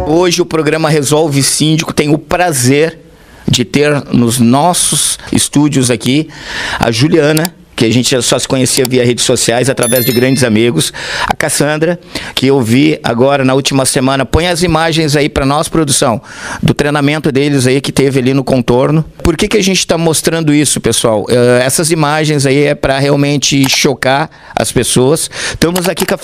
Hoje o programa Resolve Síndico tem o prazer de ter nos nossos estúdios aqui a Juliana, que a gente só se conhecia via redes sociais, através de grandes amigos. A Cassandra, que eu vi agora na última semana. Põe as imagens aí para nós, produção, do treinamento deles aí que teve ali no contorno. Por que a gente está mostrando isso, pessoal? Essas imagens aí é para realmente chocar as pessoas. Estamos aqui com a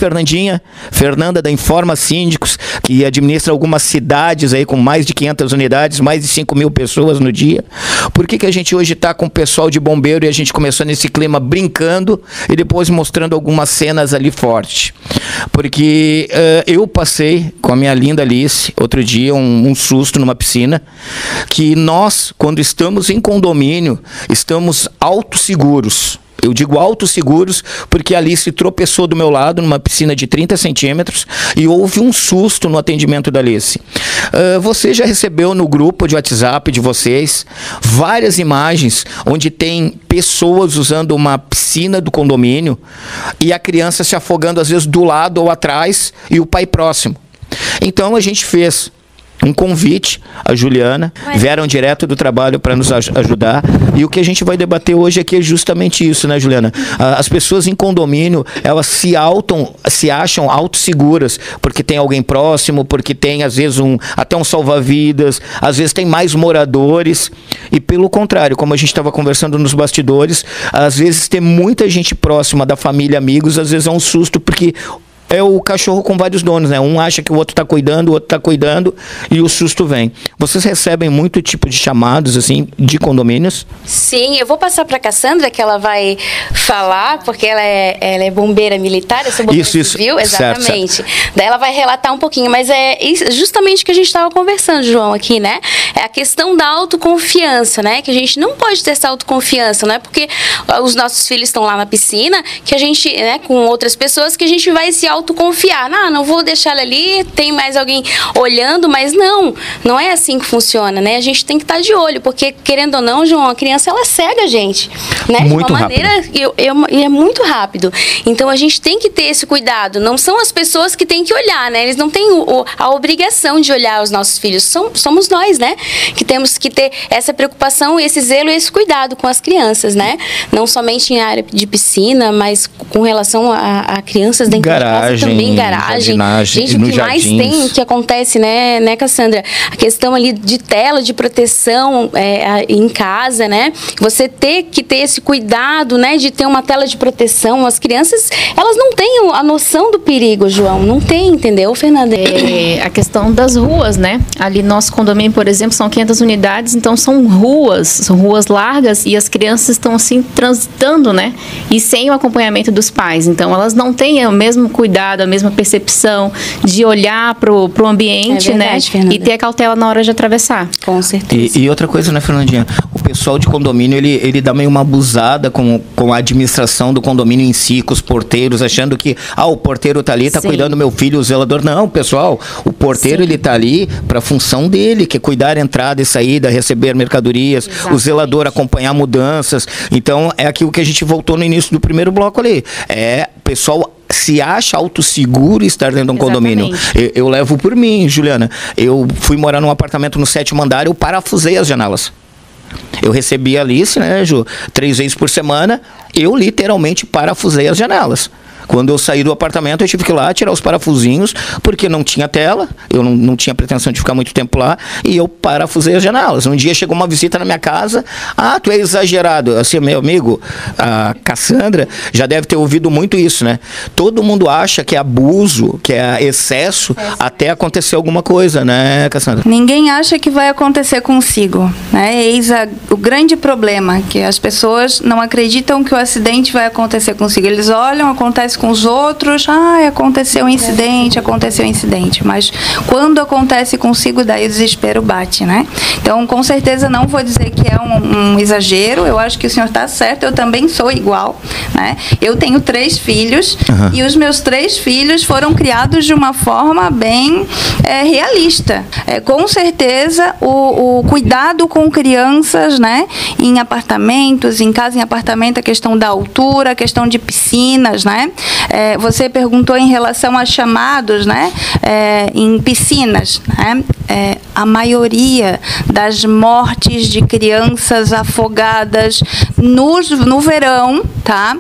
Fernanda da Informa Síndicos, que administra algumas cidades aí com mais de 500 unidades, mais de 5 mil pessoas no dia. Por que a gente hoje está com o pessoal de bombeiro e a gente começou nesse clima brincando e depois mostrando algumas cenas ali fortes? Porque eu passei com a minha linda Alice outro dia um susto numa piscina, que nós, quando estamos em condomínio, estamos autosseguros. Eu digo autosseguros porque a Alice tropeçou do meu lado numa piscina de 30 centímetros e houve um susto no atendimento da Alice. Você já recebeu no grupo de WhatsApp de vocês várias imagens onde tem pessoas usando uma piscina do condomínio e a criança se afogando às vezes do lado ou atrás e o pai próximo. Então a gente fez um convite à Juliana, vieram direto do trabalho para nos ajudar, e o que a gente vai debater hoje aqui é justamente isso, né, Juliana? As pessoas em condomínio, elas se acham autosseguras, porque tem alguém próximo, porque tem às vezes até um salva-vidas, às vezes tem mais moradores, e pelo contrário, como a gente estava conversando nos bastidores, às vezes tem muita gente próxima da família, amigos, às vezes é um susto, porque é o cachorro com vários donos, né? Um acha que o outro está cuidando, o outro está cuidando e o susto vem. Vocês recebem muito tipo de chamados, assim, de condomínios? Sim, eu vou passar para a Cassandra, que ela vai falar, porque ela é bombeira militar, eu sou bombeira civil, exatamente. Certo. Daí ela vai relatar um pouquinho, mas é justamente o que a gente estava conversando, João, aqui, né? É a questão da autoconfiança, né? Que a gente não pode ter essa autoconfiança, não é porque os nossos filhos estão lá na piscina, que a gente, né, com outras pessoas, que a gente vai se autoconfiar. Não vou deixar ela ali, tem mais alguém olhando, mas não é assim que funciona, né? A gente tem que estar de olho, porque querendo ou não, João, a criança ela cega a gente, né? Muito de uma maneira e é muito rápido. Então a gente tem que ter esse cuidado. Não são as pessoas que têm que olhar, né? Eles não têm a obrigação de olhar os nossos filhos. Somos nós, né? Que temos que ter essa preocupação, esse zelo e esse cuidado com as crianças, né? Não somente em área de piscina, mas com relação a crianças dentro de casa também, garagem. Gente, o que mais tem, que acontece, né, Cassandra? A questão ali de tela de proteção em casa, né? Você ter que ter esse cuidado, né, de ter uma tela de proteção. As crianças, elas não têm a noção do perigo, João. Não tem, entendeu, Fernanda? A questão das ruas, né? Ali nosso condomínio, por exemplo, são 500 unidades, então são ruas largas e as crianças estão assim transitando, né? E sem o acompanhamento dos pais. Então elas não têm o mesmo cuidado, a mesma percepção de olhar pro ambiente, verdade, né? Fernanda. E ter a cautela na hora de atravessar. Com certeza. E outra coisa, né, Fernandinha? O pessoal de condomínio, ele dá meio uma abusada com a administração do condomínio em si, com os porteiros, achando que, o porteiro tá ali, tá Sim. cuidando do meu filho, o zelador. Não, pessoal, o porteiro, Sim. ele tá ali para a função dele, que é cuidar da entrada e saída, receber mercadorias, Exatamente. O zelador acompanhar mudanças. Então, é aquilo que a gente voltou no início do primeiro bloco ali. O pessoal se acha autosseguro estar dentro de um condomínio. Eu levo por mim, Juliana. Eu fui morar num apartamento no 7º andar, eu parafusei as janelas. Eu recebi a Alice, né, Ju, 3 vezes por semana, eu literalmente parafusei as janelas. Quando eu saí do apartamento, eu tive que ir lá tirar os parafusinhos, porque não tinha tela, eu não tinha pretensão de ficar muito tempo lá, e eu parafusei as janelas. Um dia chegou uma visita na minha casa, tu é exagerado. Assim, meu amigo, a Cassandra já deve ter ouvido muito isso, né? Todo mundo acha que é abuso, que é excesso, até acontecer alguma coisa, né, Cassandra? Ninguém acha que vai acontecer consigo, né? Eis o grande problema, que as pessoas não acreditam que o acidente vai acontecer consigo. Eles olham, acontece acontece com os outros, aconteceu um incidente, mas quando acontece consigo, daí o desespero bate, né? Então, com certeza, não vou dizer que é um exagero, eu acho que o senhor está certo, eu também sou igual, né? Eu tenho 3 filhos, e os meus 3 filhos foram criados de uma forma bem realista. Com certeza, o cuidado com crianças, né, em apartamentos, em casa em apartamento, a questão da altura, a questão de piscinas, né? Você perguntou em relação a chamados, né, em piscinas, né? A maioria das mortes de crianças afogadas no verão, tá?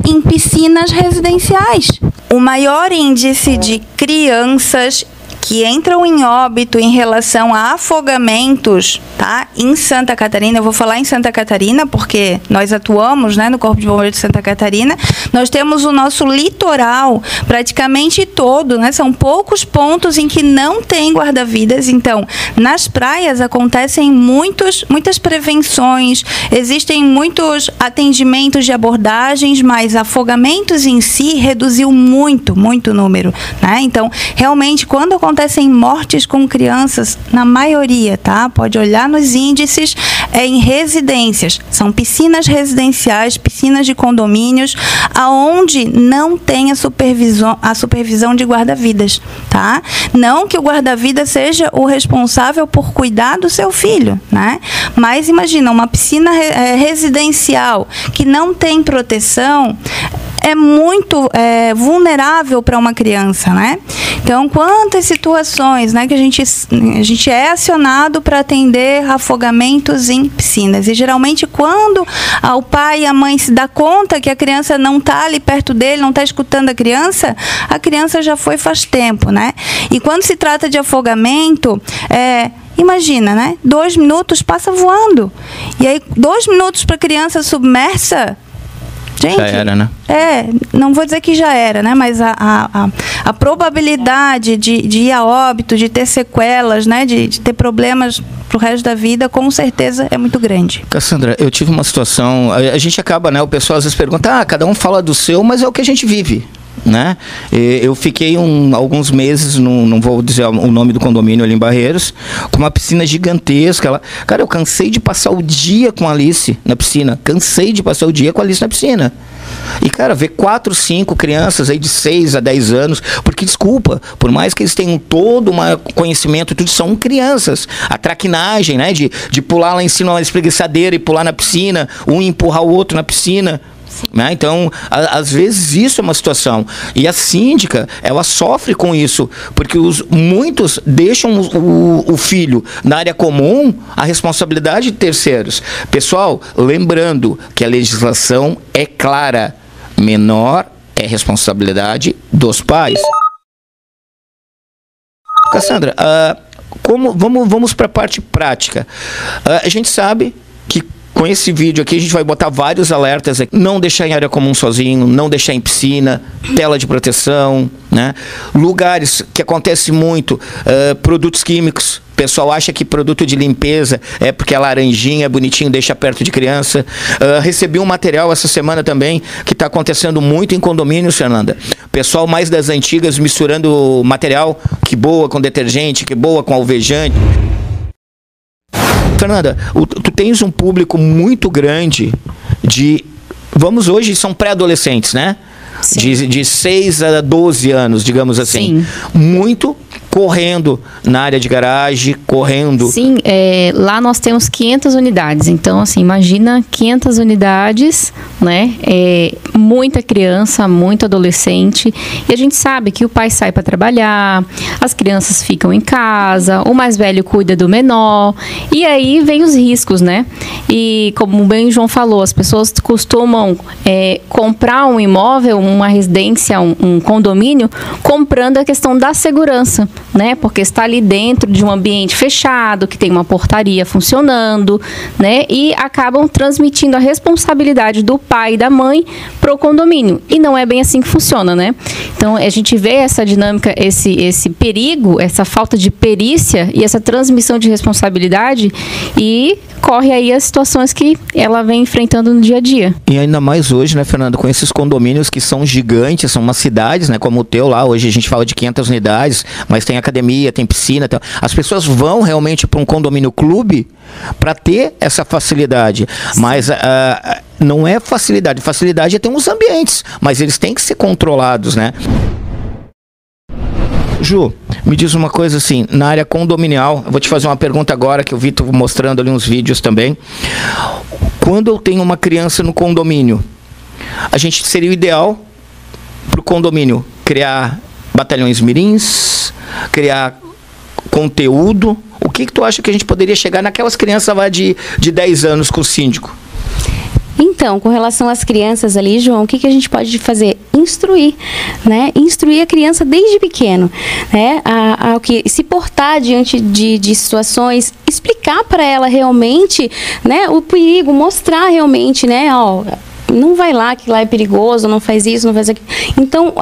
Em piscinas residenciais. O maior índice de crianças que entram em óbito em relação a afogamentos, tá? Em Santa Catarina, eu vou falar em Santa Catarina, porque nós atuamos, né, no Corpo de Bombeiros de Santa Catarina, nós temos o nosso litoral praticamente todo, né? São poucos pontos em que não tem guarda-vidas, então, nas praias acontecem muitas prevenções, existem muitos atendimentos de abordagens, mas afogamentos em si reduziu muito o número, né? Então, realmente, quando acontecem mortes com crianças, na maioria, tá? Pode olhar nos índices, em residências. São piscinas residenciais, piscinas de condomínios, aonde não tem a supervisão de guarda-vidas, tá? Não que o guarda-vida seja o responsável por cuidar do seu filho, né? Mas imagina, uma piscina residencial que não tem proteção, é muito vulnerável para uma criança, né? Então, quantas situações, né, que a gente é acionado para atender afogamentos em piscinas. E, geralmente, quando o pai e a mãe se dá conta que a criança não está ali perto dele, não está escutando a criança já foi faz tempo, né? E quando se trata de afogamento, imagina, né? 2 minutos passa voando. E aí, 2 minutos para a criança submersa, gente, já era, né? Não vou dizer que já era, né? Mas a probabilidade de ir a óbito, de ter sequelas, né? De ter problemas pro resto da vida, com certeza é muito grande. Cassandra, eu tive uma situação, a gente acaba, né? O pessoal às vezes pergunta, cada um fala do seu, mas é o que a gente vive, né? Eu fiquei alguns meses, não vou dizer o nome do condomínio ali em Barreiros, com uma piscina gigantesca. Cara, eu cansei de passar o dia com a Alice na piscina. E, cara, ver 4, 5 crianças aí de 6 a 10 anos, porque, desculpa, por mais que eles tenham todo um conhecimento, tudo, são crianças. A traquinagem, né, de pular lá em cima uma espreguiçadeira e pular na piscina, um empurrar o outro na piscina. Né? Então, às vezes isso é uma situação. E a síndica, ela sofre com isso, porque muitos deixam o filho na área comum a responsabilidade de terceiros. Pessoal, lembrando que a legislação é clara: menor é responsabilidade dos pais. Cassandra, vamos para a parte prática. A gente sabe que com esse vídeo aqui a gente vai botar vários alertas aqui. Não deixar em área comum sozinho, não deixar em piscina, tela de proteção, né? Lugares que acontece muito, produtos químicos. O pessoal acha que produto de limpeza é porque é laranjinha, é bonitinho, deixa perto de criança. Recebi um material essa semana também, que está acontecendo muito em condomínios, Fernanda. Pessoal mais das antigas misturando material, que boa com detergente, que boa com alvejante. Fernanda, tu tens um público muito grande vamos, hoje são pré-adolescentes, né? De 6 a 12 anos, digamos assim. Sim. Muito correndo na área de garagem, correndo. Sim, lá nós temos 500 unidades. Então, assim, imagina 500 unidades, né? Muita criança, muito adolescente. E a gente sabe que o pai sai para trabalhar, as crianças ficam em casa, o mais velho cuida do menor. E aí vem os riscos, né? E como bem o João falou, as pessoas costumam comprar um imóvel, uma residência, um condomínio, comprando a questão da segurança, né? Porque está ali dentro de um ambiente fechado, que tem uma portaria funcionando, né? E acabam transmitindo a responsabilidade do pai e da mãe para o condomínio. E não é bem assim que funciona, né? Então, a gente vê essa dinâmica, esse perigo, essa falta de perícia e essa transmissão de responsabilidade e corre aí as situações que ela vem enfrentando no dia a dia. E ainda mais hoje, né, Fernando, com esses condomínios que são gigantes, são umas cidades, né, como o teu lá, hoje a gente fala de 500 unidades, mas tem academia, tem piscina, as pessoas vão realmente para um condomínio clube para ter essa facilidade, mas não é facilidade, facilidade é ter uns ambientes, mas eles têm que ser controlados, né? Ju, me diz uma coisa assim, na área condominial, eu vou te fazer uma pergunta agora, que eu vi tu mostrando ali uns vídeos também. Quando eu tenho uma criança no condomínio, a gente seria o ideal para o condomínio criar batalhões mirins, criar conteúdo. O que tu acha que a gente poderia chegar naquelas crianças lá de 10 anos com o síndico? Então, com relação às crianças ali, João, o que a gente pode fazer? Instruir, né? Instruir a criança desde pequeno, né? Ao que se portar diante de situações, explicar para ela realmente, né, o perigo, mostrar realmente, né, ó, não vai lá, que lá é perigoso, não faz isso, não faz aquilo. Então,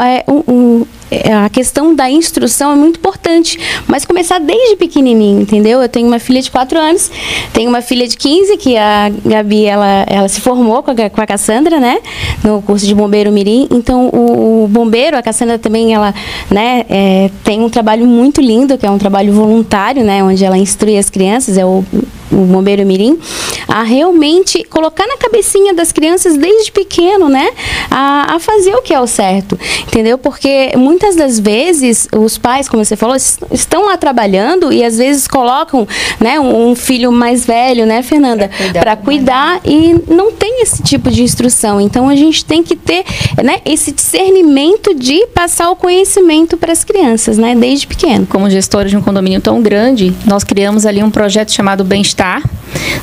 a questão da instrução é muito importante, mas começar desde pequenininho, entendeu? Eu tenho uma filha de 4 anos, tenho uma filha de 15, que a Gabi, ela se formou com a Cassandra, né, no curso de bombeiro mirim. Então, o bombeiro, a Cassandra também, ela, né, tem um trabalho muito lindo, que é um trabalho voluntário, né, onde ela instrui as crianças, é o bombeiro mirim, a realmente colocar na cabecinha das crianças desde pequeno, né, a fazer o que é o certo, entendeu? Porque muitas das vezes os pais, como você falou, estão lá trabalhando e às vezes colocam, né, um filho mais velho, né, Fernanda, para cuidar e não tem esse tipo de instrução. Então a gente tem que ter, né, esse discernimento de passar o conhecimento para as crianças, né, desde pequeno. Como gestora de um condomínio tão grande, nós criamos ali um projeto chamado Bem-Estar,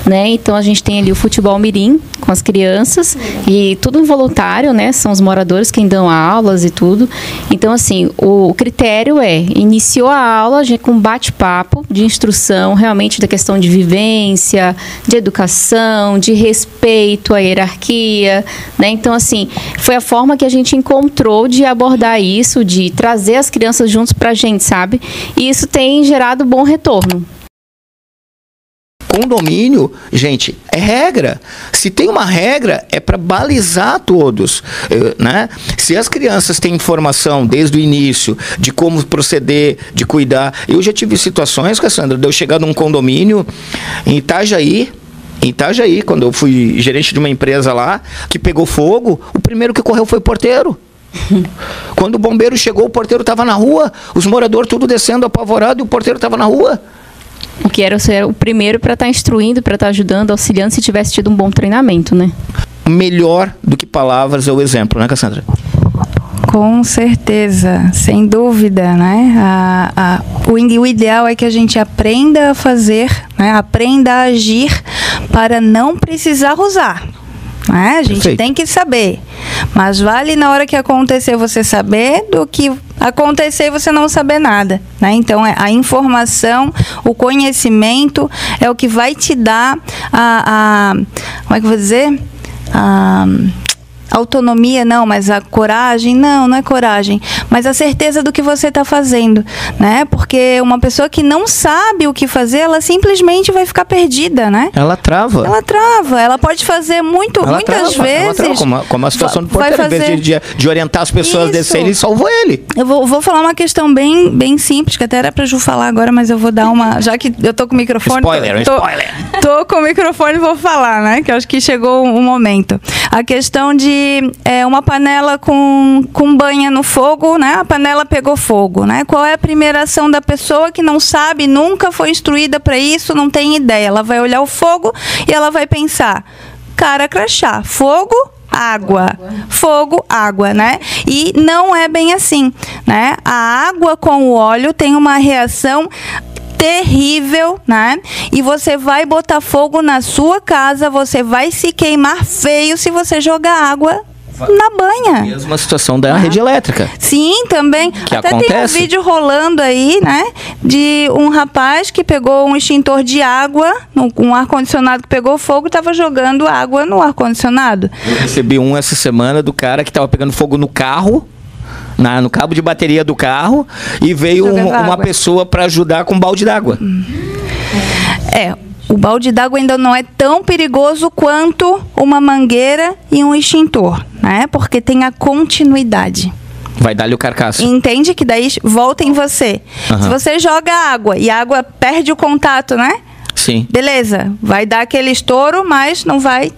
né? Então a gente tem ali o futebol mirim com as crianças e tudo voluntário, né? São os moradores quem dão aulas e tudo. Então assim, o critério iniciou a aula com bate-papo de instrução realmente da questão de vivência, de educação, de respeito à hierarquia, né? Então assim, foi a forma que a gente encontrou de abordar isso, de trazer as crianças juntos pra gente, sabe? E isso tem gerado bom retorno. Condomínio, gente, é regra. Se tem uma regra, é para balizar todos, né? Se as crianças têm informação desde o início de como proceder, de cuidar. Eu já tive situações, Cassandra, de eu chegar num condomínio em Itajaí, quando eu fui gerente de uma empresa lá, que pegou fogo, o primeiro que correu foi o porteiro. Quando o bombeiro chegou, o porteiro estava na rua, os moradores tudo descendo apavorado e o porteiro estava na rua. O que era ser o primeiro para estar instruindo, para estar ajudando, auxiliando, se tivesse tido um bom treinamento, né? Melhor do que palavras é o exemplo, né, Cassandra? Com certeza, sem dúvida, né? O ideal é que a gente aprenda a fazer, né? Aprenda a agir para não precisar usar. Né? A gente Perfeito. Tem que saber, mas vale na hora que acontecer você saber do que acontecer e você não saber nada, né? Então a informação, o conhecimento é o que vai te dar como é que eu vou dizer? Autonomia não, mas a coragem, não é coragem, mas a certeza do que você está fazendo, né? Porque uma pessoa que não sabe o que fazer, ela simplesmente vai ficar perdida, né? Ela trava. Ela pode fazer muitas vezes. Como a situação do porteiro, fazer... em vez de orientar as pessoas a descer, ele salvou ele. Eu vou falar uma questão bem simples, que até era pra Ju falar agora, mas eu vou dar uma... Já que eu tô com o microfone... Spoiler. Tô com o microfone e vou falar, né? Que eu acho que chegou o momento. A questão de uma panela com banha no fogo, né? A panela pegou fogo, né? Qual é a primeira ação da pessoa que não sabe, nunca foi instruída para isso, não tem ideia? Ela vai olhar o fogo e ela vai pensar, cara crachá, fogo, água, fogo, água, né? E não é bem assim, né? A água com o óleo tem uma reação terrível, né? E você vai botar fogo na sua casa, você vai se queimar feio se você jogar água na banha. Mesma situação da rede elétrica. Sim, também. Que até acontece. Tem um vídeo rolando aí, né? De um rapaz que pegou um extintor de água, um ar-condicionado que pegou fogo e estava jogando água no ar-condicionado. Eu recebi essa semana do cara que estava pegando fogo no carro, no cabo de bateria do carro, e veio uma pessoa para ajudar com um balde d'água. o balde d'água ainda não é tão perigoso quanto uma mangueira e um extintor, né? Porque tem a continuidade. Vai dar-lhe o carcaço. Entende que daí volta em você. Se você joga água e a água perde o contato, né? Sim. Beleza, vai dar aquele estouro, mas não vai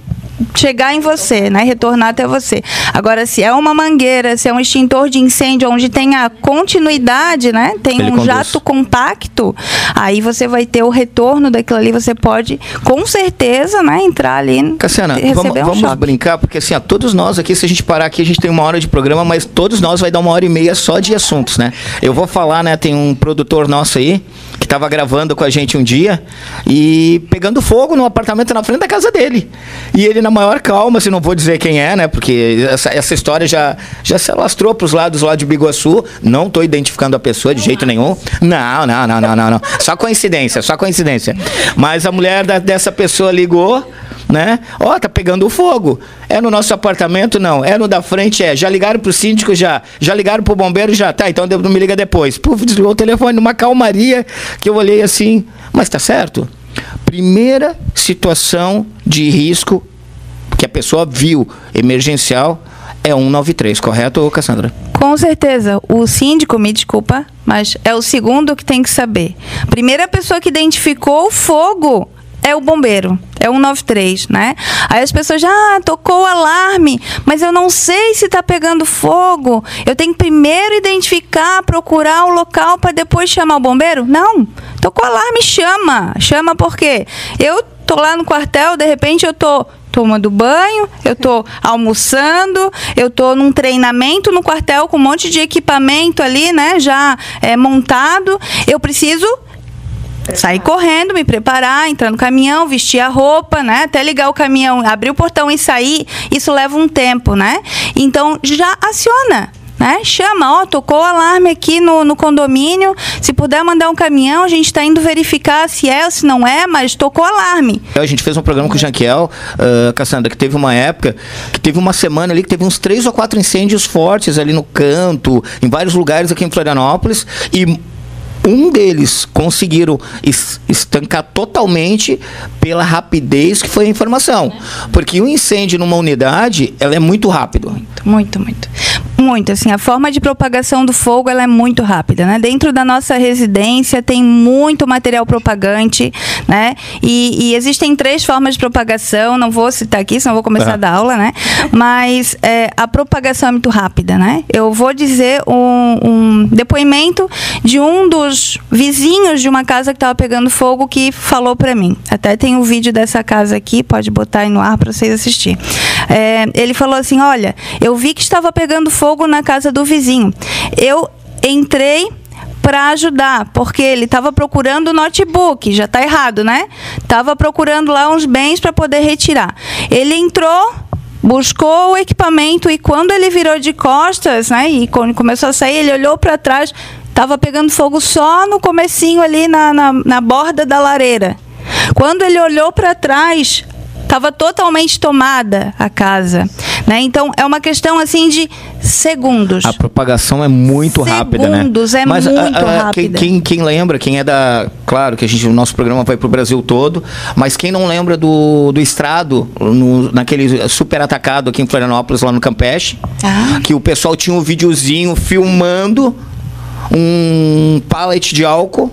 chegar em você, né? Retornar até você. Agora, se é uma mangueira, se é um extintor de incêndio, onde tem a continuidade, né? Tem Ele um conduz. jato compacto, aí você vai ter o retorno daquilo ali, você pode, com certeza, né? Entrar ali Cassiana, e receber um vamos choque. brincar, porque assim, ó, todos nós aqui, se a gente parar aqui, a gente tem 1 hora de programa, mas todos nós vai dar 1h30 só de assuntos, né? Eu vou falar, né? Tem um produtor nosso aí, que estava gravando com a gente um dia, e pegando fogo no apartamento na frente da casa dele. E ele, na maior calma, se não vou dizer quem é, né? Porque essa história já se alastrou para os lados lá de Biguaçu. Não estou identificando a pessoa de jeito nenhum. Não. Só coincidência. Mas a mulher dessa pessoa ligou, né? Ó, tá pegando fogo. É no nosso apartamento? Não. É no da frente? É. Já ligaram pro síndico? Já. Já ligaram pro bombeiro? Já. Tá, então me liga depois. Puf, desligou o telefone numa calmaria que eu olhei assim. Mas tá certo? Primeira situação de risco que a pessoa viu emergencial é 193, correto, Cassandra? Com certeza. O síndico, me desculpa, mas é o segundo que tem que saber. Primeira pessoa que identificou o fogo é o bombeiro, é o 193, né? Aí as pessoas já tocou o alarme, mas eu não sei se está pegando fogo. Eu tenho que primeiro identificar, procurar o local para depois chamar o bombeiro? Não, tocou o alarme, chama por quê? Eu tô lá no quartel, de repente eu tô tomando banho, eu tô almoçando, eu tô num treinamento no quartel com um monte de equipamento ali, né, já montado. Eu preciso sair correndo, me preparar, entrar no caminhão, vestir a roupa, né? Até ligar o caminhão, abrir o portão e sair, isso leva um tempo, né? Então, já aciona, né? Chama, ó, tocou o alarme aqui no condomínio, se puder mandar um caminhão, a gente está indo verificar se é ou se não é, mas tocou o alarme. A gente fez um programa com o Janquiel, Cassandra, que teve uma época, que teve uma semana ali, que teve uns 3 ou 4 incêndios fortes ali no canto, em vários lugares aqui em Florianópolis, e um deles conseguiram estancar totalmente pela rapidez que foi a informação. Porque o incêndio numa unidade, ela é muito rápido. Muito, assim, a forma de propagação do fogo, ela é muito rápida, né? Dentro da nossa residência tem muito material propagante, né? E existem 3 formas de propagação, não vou citar aqui, senão vou começar a dar aula, né? Mas a propagação é muito rápida, né? Eu vou dizer um depoimento de um dos vizinhos de uma casa que estava pegando fogo que falou para mim. Até tem um vídeo dessa casa aqui, pode botar aí no ar para vocês assistirem. Ele falou assim, olha, eu vi que estava pegando fogo na casa do vizinho. Eu entrei para ajudar, porque ele estava procurando o notebook, já está errado, né? Estava procurando lá uns bens para poder retirar. Ele entrou, buscou o equipamento e quando ele virou de costas, né? E quando começou a sair, ele olhou para trás, estava pegando fogo só no comecinho ali na borda da lareira. Quando ele olhou para trás, estava totalmente tomada a casa, né? Então é uma questão assim de segundos. A propagação é muito rápida, né? Segundos, é muito rápida. Quem lembra, quem é da... Claro que o nosso programa vai para o Brasil todo, mas quem não lembra do estrado, naquele super atacado aqui em Florianópolis, lá no Campeche, que o pessoal tinha um videozinho filmando um pallet de álcool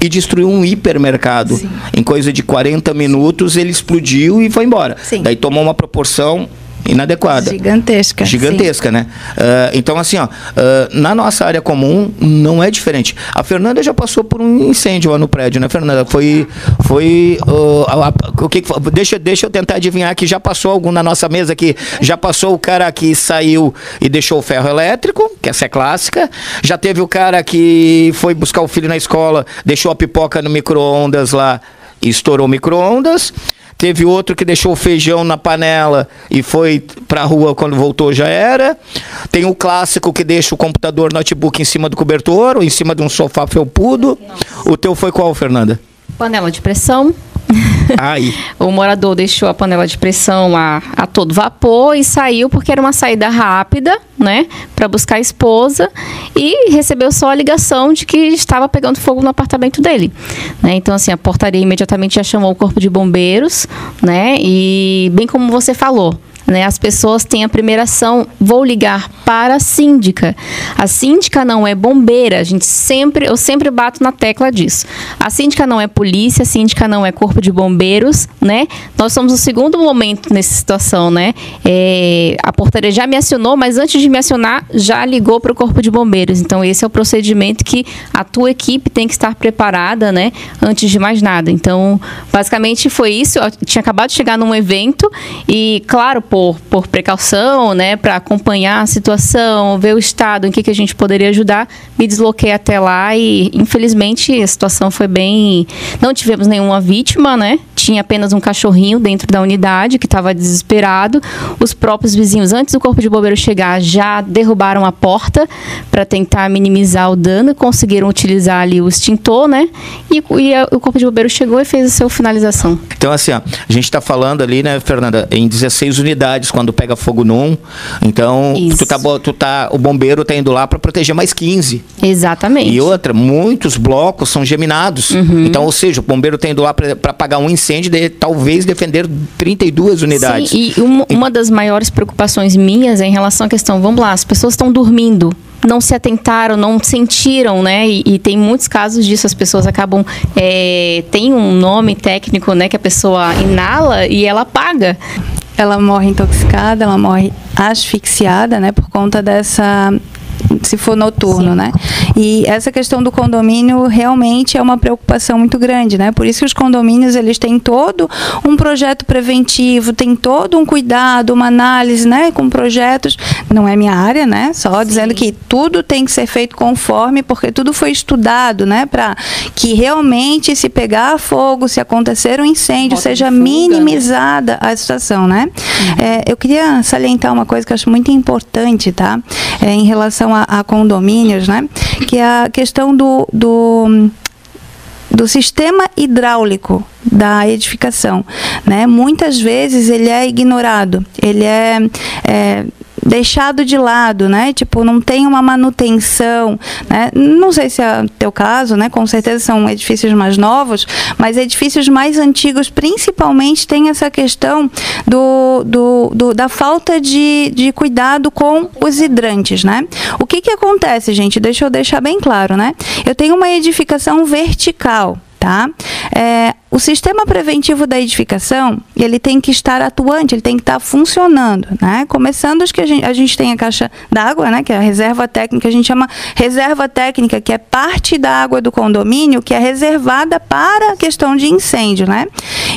e destruiu um hipermercado. Sim. Em coisa de 40 minutos ele explodiu e foi embora. Sim. Daí tomou uma proporção inadequada. Gigantesca, né? Então, assim, ó, na nossa área comum não é diferente. A Fernanda já passou por um incêndio lá no prédio, né, Fernanda? Deixa eu tentar adivinhar que já passou algum na nossa mesa aqui. Já passou o cara que saiu e deixou o ferro elétrico, que essa é clássica. Já teve o cara que foi buscar o filho na escola, deixou a pipoca no micro-ondas lá e estourou o micro-ondas. Teve outro que deixou o feijão na panela e foi pra rua, quando voltou já era. Tem o clássico que deixa o computador, notebook em cima do cobertor ou em cima de um sofá felpudo. O teu foi qual, Fernanda? Panela de pressão. Aí. O morador deixou a panela de pressão a todo vapor e saiu porque era uma saída rápida, né, para buscar a esposa, e recebeu só a ligação de que estava pegando fogo no apartamento dele, né? Então, assim, a portaria imediatamente já chamou o corpo de bombeiros, né? E bem como você falou, né, as pessoas têm a primeira ação, vou ligar para a síndica. A síndica não é bombeira, eu sempre bato na tecla disso. A síndica não é polícia, a síndica não é corpo de bombeiros, né? Nós somos o segundo momento nessa situação, né? A portaria já me acionou, mas antes de me acionar, já ligou para o corpo de bombeiros. Então, esse é o procedimento que a tua equipe tem que estar preparada, né? Antes de mais nada. Então, basicamente foi isso. Eu tinha acabado de chegar num evento e, claro, por precaução, né, para acompanhar a situação, ver o estado em que a gente poderia ajudar, me desloquei até lá e, infelizmente, a situação foi bem... Não tivemos nenhuma vítima, né? Tinha apenas um cachorrinho dentro da unidade que estava desesperado. Os próprios vizinhos, antes do corpo de bombeiro chegar, já derrubaram a porta para tentar minimizar o dano, conseguiram utilizar ali o extintor, né? E o corpo de bombeiro chegou e fez a sua finalização. Então, assim, ó, a gente está falando ali, né, Fernanda, em 16 unidades quando pega fogo num. Então, o bombeiro está indo lá para proteger mais 15. Exatamente. E outra, muitos blocos são geminados. Então, ou seja, o bombeiro está indo lá para apagar um incêndio e talvez defender 32 unidades. Sim, e uma das maiores preocupações minhas é em relação à questão, vamos lá, as pessoas estão dormindo, não se atentaram, não sentiram, né? E tem muitos casos disso, as pessoas acabam... tem um nome técnico, né? Que a pessoa inala e ela apaga. Ela morre intoxicada, ela morre asfixiada, né? Por conta dessa... se for noturno, sim, né? E essa questão do condomínio realmente é uma preocupação muito grande, né? Por isso que os condomínios, eles têm todo um projeto preventivo, tem todo um cuidado, uma análise, né? Com projetos, não é minha área, né? Só sim, dizendo que tudo tem que ser feito conforme, porque tudo foi estudado, né? Para que realmente, se pegar fogo, se acontecer um incêndio, seja minimizada a situação, né? Eu queria salientar uma coisa que eu acho muito importante, tá? Em relação a condomínios, né? Que é a questão do sistema hidráulico da edificação, né? Muitas vezes ele é ignorado, ele é deixado de lado, né? Tipo, não tem uma manutenção, né? Não sei se é o teu caso, né? Com certeza são edifícios mais novos, mas edifícios mais antigos, principalmente, tem essa questão da falta de cuidado com os hidrantes, né? O que acontece, gente? Deixa eu deixar bem claro, né? Eu tenho uma edificação vertical, tá? O sistema preventivo da edificação, ele tem que estar atuante, ele tem que estar funcionando, né? Começando os que a gente tem a caixa d'água, né? Que é a reserva técnica, a gente chama reserva técnica, que é parte da água do condomínio que é reservada para a questão de incêndio, né?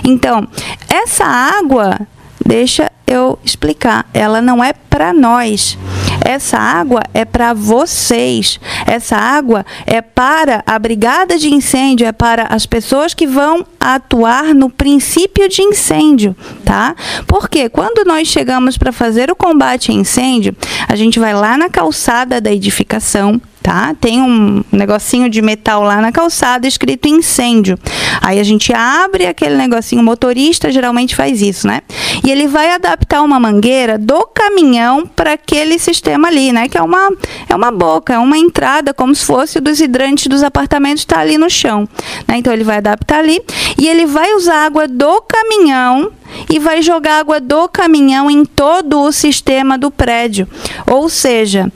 Então, essa água, deixa eu explicar, ela não é para nós. Essa água é para vocês. Essa água é para a brigada de incêndio, é para as pessoas que vão atuar no princípio de incêndio, tá? Porque quando nós chegamos para fazer o combate a incêndio, a gente vai lá na calçada da edificação, tá? Tem um negocinho de metal lá na calçada escrito incêndio. Aí a gente abre aquele negocinho, o motorista geralmente faz isso, né? E ele vai adaptar uma mangueira do caminhão para aquele sistema ali, né? Que é uma boca, é uma entrada, como se fosse dos hidrantes dos apartamentos, está ali no chão, né? Então ele vai adaptar ali e ele vai usar água do caminhão e vai jogar água do caminhão em todo o sistema do prédio. Ou seja,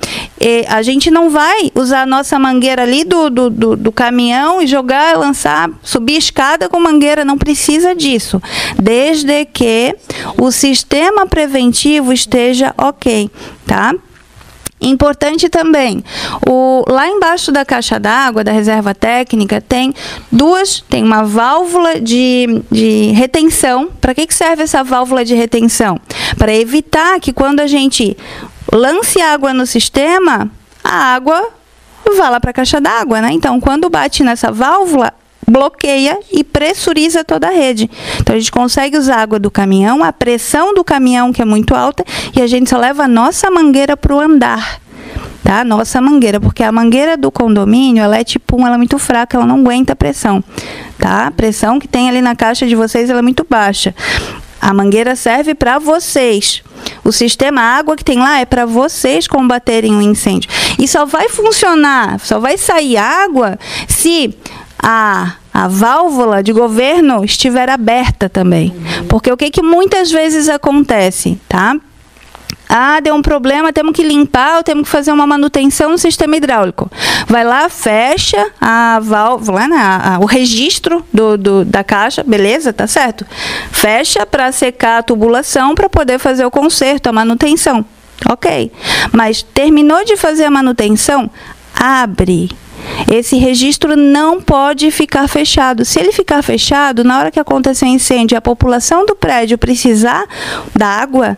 a gente não vai usar a nossa mangueira ali do caminhão e jogar, lançar, subir escada com mangueira, não precisa disso. Desde que o sistema preventivo esteja ok, tá? Importante também, lá embaixo da caixa d'água, da reserva técnica, tem uma válvula de retenção. Para que serve essa válvula de retenção? Para evitar que quando a gente lance água no sistema, a água vá lá para a caixa d'água, né? Então, quando bate nessa válvula, bloqueia e pressuriza toda a rede. Então, a gente consegue usar a água do caminhão, a pressão do caminhão, que é muito alta, e a gente só leva a nossa mangueira para o andar. tá? Nossa mangueira, porque a mangueira do condomínio, ela é tipo ela é muito fraca, ela não aguenta a pressão, tá? A pressão que tem ali na caixa de vocês, ela é muito baixa. A mangueira serve para vocês. O sistema água que tem lá é para vocês combaterem o incêndio. E só vai funcionar, só vai sair água se a válvula de governo estiver aberta também. Porque o que muitas vezes acontece, tá? Deu um problema, temos que limpar ou temos que fazer uma manutenção no sistema hidráulico. Vai lá, fecha a válvula, né, o registro da caixa, beleza, tá certo? Fecha para secar a tubulação para poder fazer o conserto, a manutenção. Ok. Mas terminou de fazer a manutenção, abre. Esse registro não pode ficar fechado. Se ele ficar fechado, na hora que acontecer um incêndio e a população do prédio precisar da água,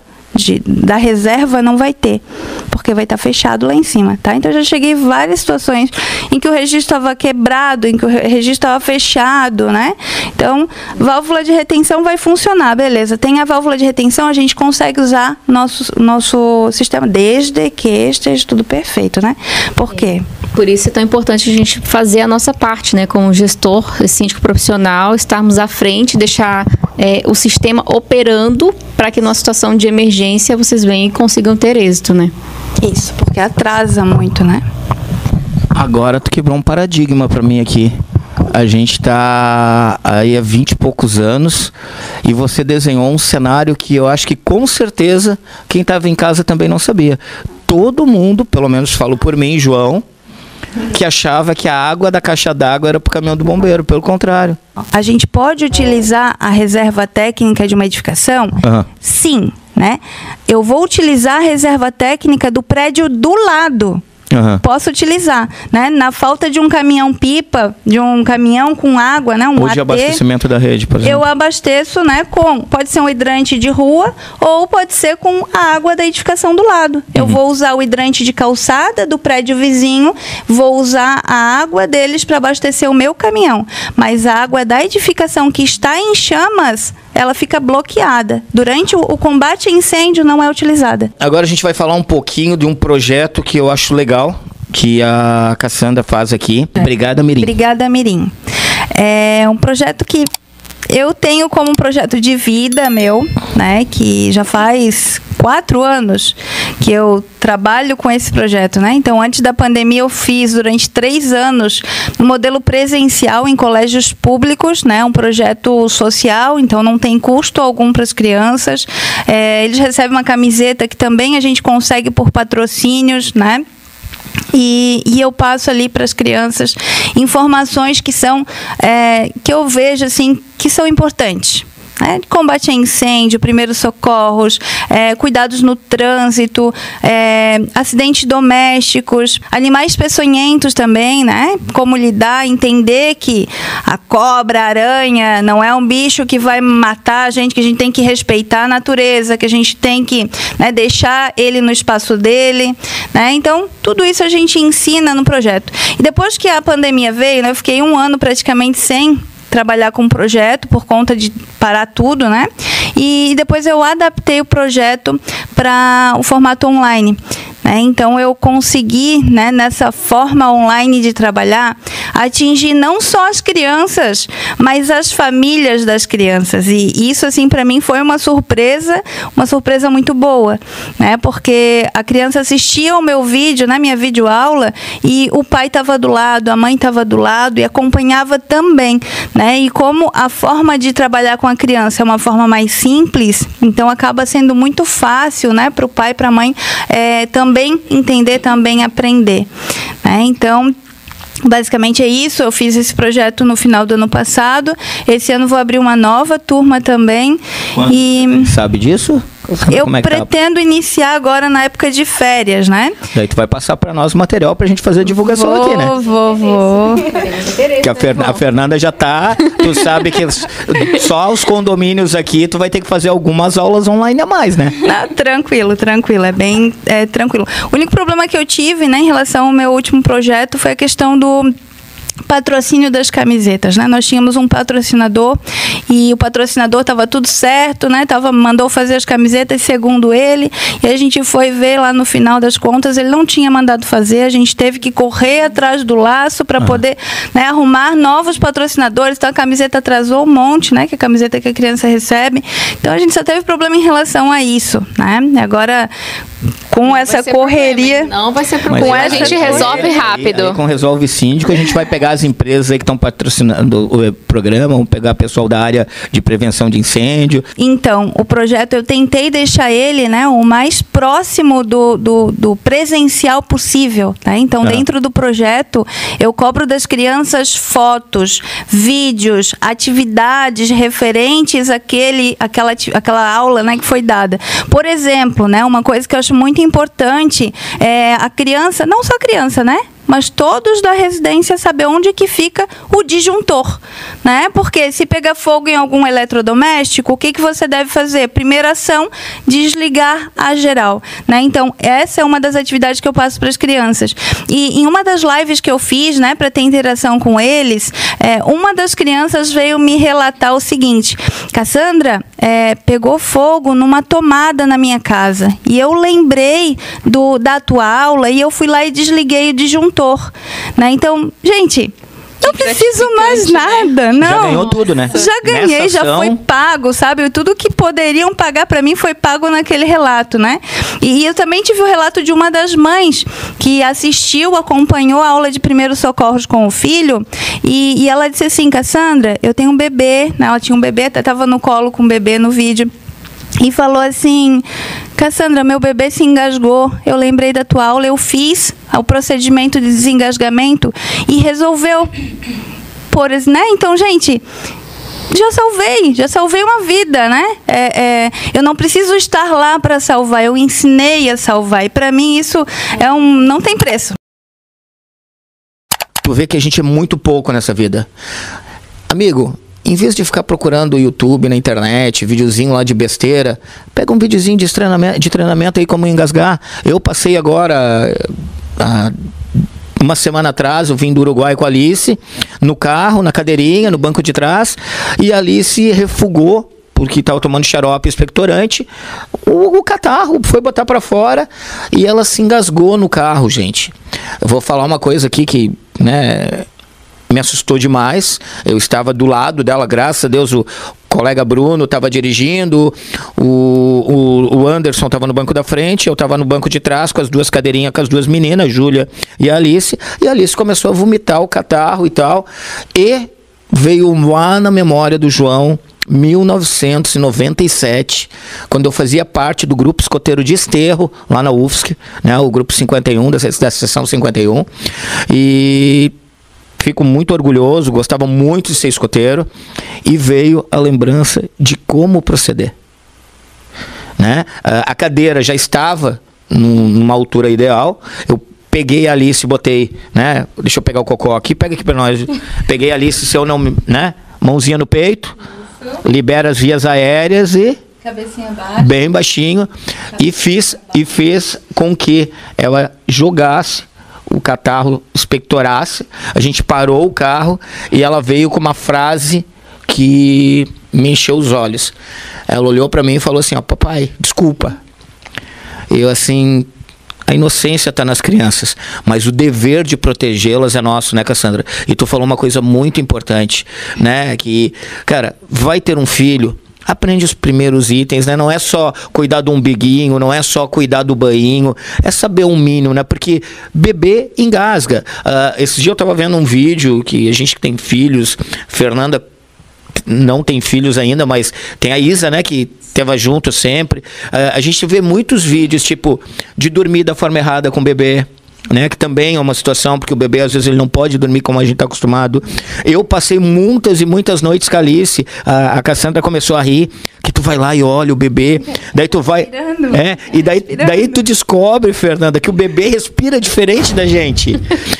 da reserva, não vai ter, porque vai estar fechado lá em cima, tá? Então, eu já cheguei em várias situações em que o registro estava quebrado, em que o registro estava fechado, né? Então, válvula de retenção vai funcionar, beleza. Tem a válvula de retenção, a gente consegue usar nosso sistema, desde que esteja tudo perfeito, né? Por quê? Por isso é tão importante a gente fazer a nossa parte, né? Como gestor, síndico profissional, estarmos à frente, deixar o sistema operando para que numa situação de emergência vocês venham e consigam ter êxito, né? Isso, porque atrasa muito, né? Agora tu quebrou um paradigma para mim aqui. A gente tá aí há 20 e poucos anos e você desenhou um cenário que eu acho que com certeza quem estava em casa também não sabia. Todo mundo, pelo menos falo por mim, João, que achava que a água da caixa d'água era para o caminhão do bombeiro, pelo contrário. A gente pode utilizar a reserva técnica de uma edificação? Sim, né? Eu vou utilizar a reserva técnica do prédio do lado. Posso utilizar, né? Na falta de um caminhão-pipa, de um caminhão com água, né? Ou de abastecimento da rede, por exemplo. Eu abasteço, né? Pode ser um hidrante de rua ou pode ser com a água da edificação do lado. Eu vou usar o hidrante de calçada do prédio vizinho, vou usar a água deles para abastecer o meu caminhão. Mas a água da edificação que está em chamas, ela fica bloqueada. Durante o combate a incêndio não é utilizada. Agora a gente vai falar um pouquinho de um projeto que eu acho legal, que a Cassandra faz aqui. Brigada Mirim. Brigada Mirim. É um projeto que eu tenho como um projeto de vida meu, né? Que já faz 4 anos que eu trabalho com esse projeto, né? Então, antes da pandemia, eu fiz durante 3 anos no modelo presencial em colégios públicos, né? Um projeto social, então não tem custo algum para as crianças. Eles recebem uma camiseta que também a gente consegue por patrocínios, né? E eu passo ali para as crianças informações que são que eu vejo assim que são importantes. Combate a incêndio, primeiros socorros, cuidados no trânsito, acidentes domésticos, animais peçonhentos também, né? Como lidar, entender que a cobra, a aranha não é um bicho que vai matar a gente, que a gente tem que respeitar a natureza, que a gente tem que, né, deixar ele no espaço dele, né? Então, tudo isso a gente ensina no projeto. E depois que a pandemia veio, né, eu fiquei 1 ano praticamente sem trabalhar com o projeto por conta de parar tudo, né? E depois eu adaptei o projeto para o formato online. Então, eu consegui, né, nessa forma online de trabalhar, atingir não só as crianças, mas as famílias das crianças. E isso, assim, para mim foi uma surpresa muito boa, né? Porque a criança assistia ao meu vídeo, na minha videoaula, e o pai estava do lado, a mãe estava do lado e acompanhava também, né? E como a forma de trabalhar com a criança é uma forma mais simples, então acaba sendo muito fácil, né, para o pai e para a mãe também entender, também aprender, né? Então, basicamente é isso. Eu fiz esse projeto no final do ano passado. Esse ano vou abrir uma nova turma também. E sabe disso? Eu pretendo iniciar agora na época de férias, né? Daí tu vai passar para nós o material pra gente fazer a divulgação aqui, né? Vou. Que a Fernanda já tá, tu sabe que só os condomínios aqui tu vai ter que fazer algumas aulas online a mais, né? Tranquilo, é bem tranquilo. O único problema que eu tive, né, em relação ao meu último projeto foi a questão patrocínio das camisetas, né? Nós tínhamos um patrocinador e o patrocinador estava tudo certo, né? Mandou fazer as camisetas segundo ele, e a gente foi ver lá no final das contas, ele não tinha mandado fazer, a gente teve que correr atrás do laço para poder, né, arrumar novos patrocinadores. Então a camiseta atrasou um monte, né? Que é a camiseta que a criança recebe. Então a gente só teve problema em relação a isso, né? Agora, com não essa correria... Problema, não vai ser problema. Com essa a gente resolve rápido. Aí, com Resolve Síndico, a gente vai pegar as empresas aí que estão patrocinando o programa, vamos pegar pessoal da área de prevenção de incêndio. Então, o projeto, eu tentei deixar ele, né, o mais próximo do presencial possível, né? Então, dentro do projeto, eu cobro das crianças fotos, vídeos, atividades referentes àquela aula, né, que foi dada. Por exemplo, né, uma coisa que eu acho muito importante é a criança, não só a criança, né? Mas todos da residência saber onde que fica o disjuntor, né? Porque se pegar fogo em algum eletrodoméstico, o que você deve fazer? Primeira ação, desligar a geral, né? Então, essa é uma das atividades que eu passo para as crianças. E em uma das lives que eu fiz, né, para ter interação com eles, uma das crianças veio me relatar o seguinte: Cassandra, pegou fogo numa tomada na minha casa, e eu lembrei da tua aula, e eu fui lá e desliguei o disjuntor. Né? Então, gente, não preciso mais nada, não. Já ganhou tudo, né? Já ganhei, já foi pago, sabe? Tudo que poderiam pagar para mim foi pago naquele relato, né? E eu também tive o relato de uma das mães que assistiu, acompanhou a aula de primeiros socorros com o filho, e ela disse assim: Cassandra, eu tenho um bebê, né? Ela tinha um bebê, estava no colo com o bebê no vídeo, e falou assim: Cassandra, meu bebê se engasgou, eu lembrei da tua aula, eu fiz o procedimento de desengasgamento e resolveu. Né? Então, gente, já salvei uma vida, né? Eu não preciso estar lá para salvar, eu ensinei a salvar, e para mim isso não tem preço. Tu vê que a gente é muito pouco nessa vida. Amigo, em vez de ficar procurando o YouTube na internet, videozinho lá de besteira, pega um videozinho de treinamento aí como engasgar. Eu passei agora, uma semana atrás, eu vim do Uruguai com a Alice, no carro, na cadeirinha, no banco de trás, e a Alice refugou, porque estava tomando xarope expectorante, o catarro, foi botar para fora, e ela se engasgou no carro, gente. Eu vou falar uma coisa aqui que, né, me assustou demais. Eu estava do lado dela, graças a Deus, o colega Bruno estava dirigindo, o Anderson estava no banco da frente, eu estava no banco de trás com as duas cadeirinhas, com as duas meninas, Júlia e a Alice começou a vomitar o catarro e tal, e veio lá na memória do João 1997, quando eu fazia parte do grupo escoteiro de Esterro, lá na UFSC, né, o grupo 51, da seção 51, e fico muito orgulhoso, gostava muito de ser escoteiro, e veio a lembrança de como proceder. Né? A cadeira já estava numa altura ideal, eu peguei a Alice e botei, né? Deixa eu pegar o cocô aqui, pega aqui para nós. Peguei a Alice, se eu não, né? Mãozinha no peito, libera as vias aéreas e cabecinha baixa, bem baixinho, e fiz com que ela jogasse o catarro, expectorasse. A gente parou o carro e ela veio com uma frase que me encheu os olhos. Ela olhou para mim e falou assim: ó, papai, desculpa. Eu assim, a inocência está nas crianças, mas o dever de protegê-las é nosso, né, Cassandra? E tu falou uma coisa muito importante, né, que, cara, vai ter um filho, aprende os primeiros itens, né? Não é só cuidar do umbiguinho, não é só cuidar do banhinho, é saber um mínimo, né? Porque bebê engasga. Esse dia eu tava vendo um vídeo que a gente que tem filhos, Fernanda não tem filhos ainda, mas tem a Isa, né, que estava junto sempre. A gente vê muitos vídeos, tipo, de dormir da forma errada com o bebê, né, que também é uma situação, porque o bebê às vezes ele não pode dormir como a gente está acostumado. Eu passei muitas e muitas noites com a Alice, a Cassandra começou a rir, que tu vai lá e olha o bebê, daí tu vai, e daí tu descobre, Fernanda, que o bebê respira diferente da gente.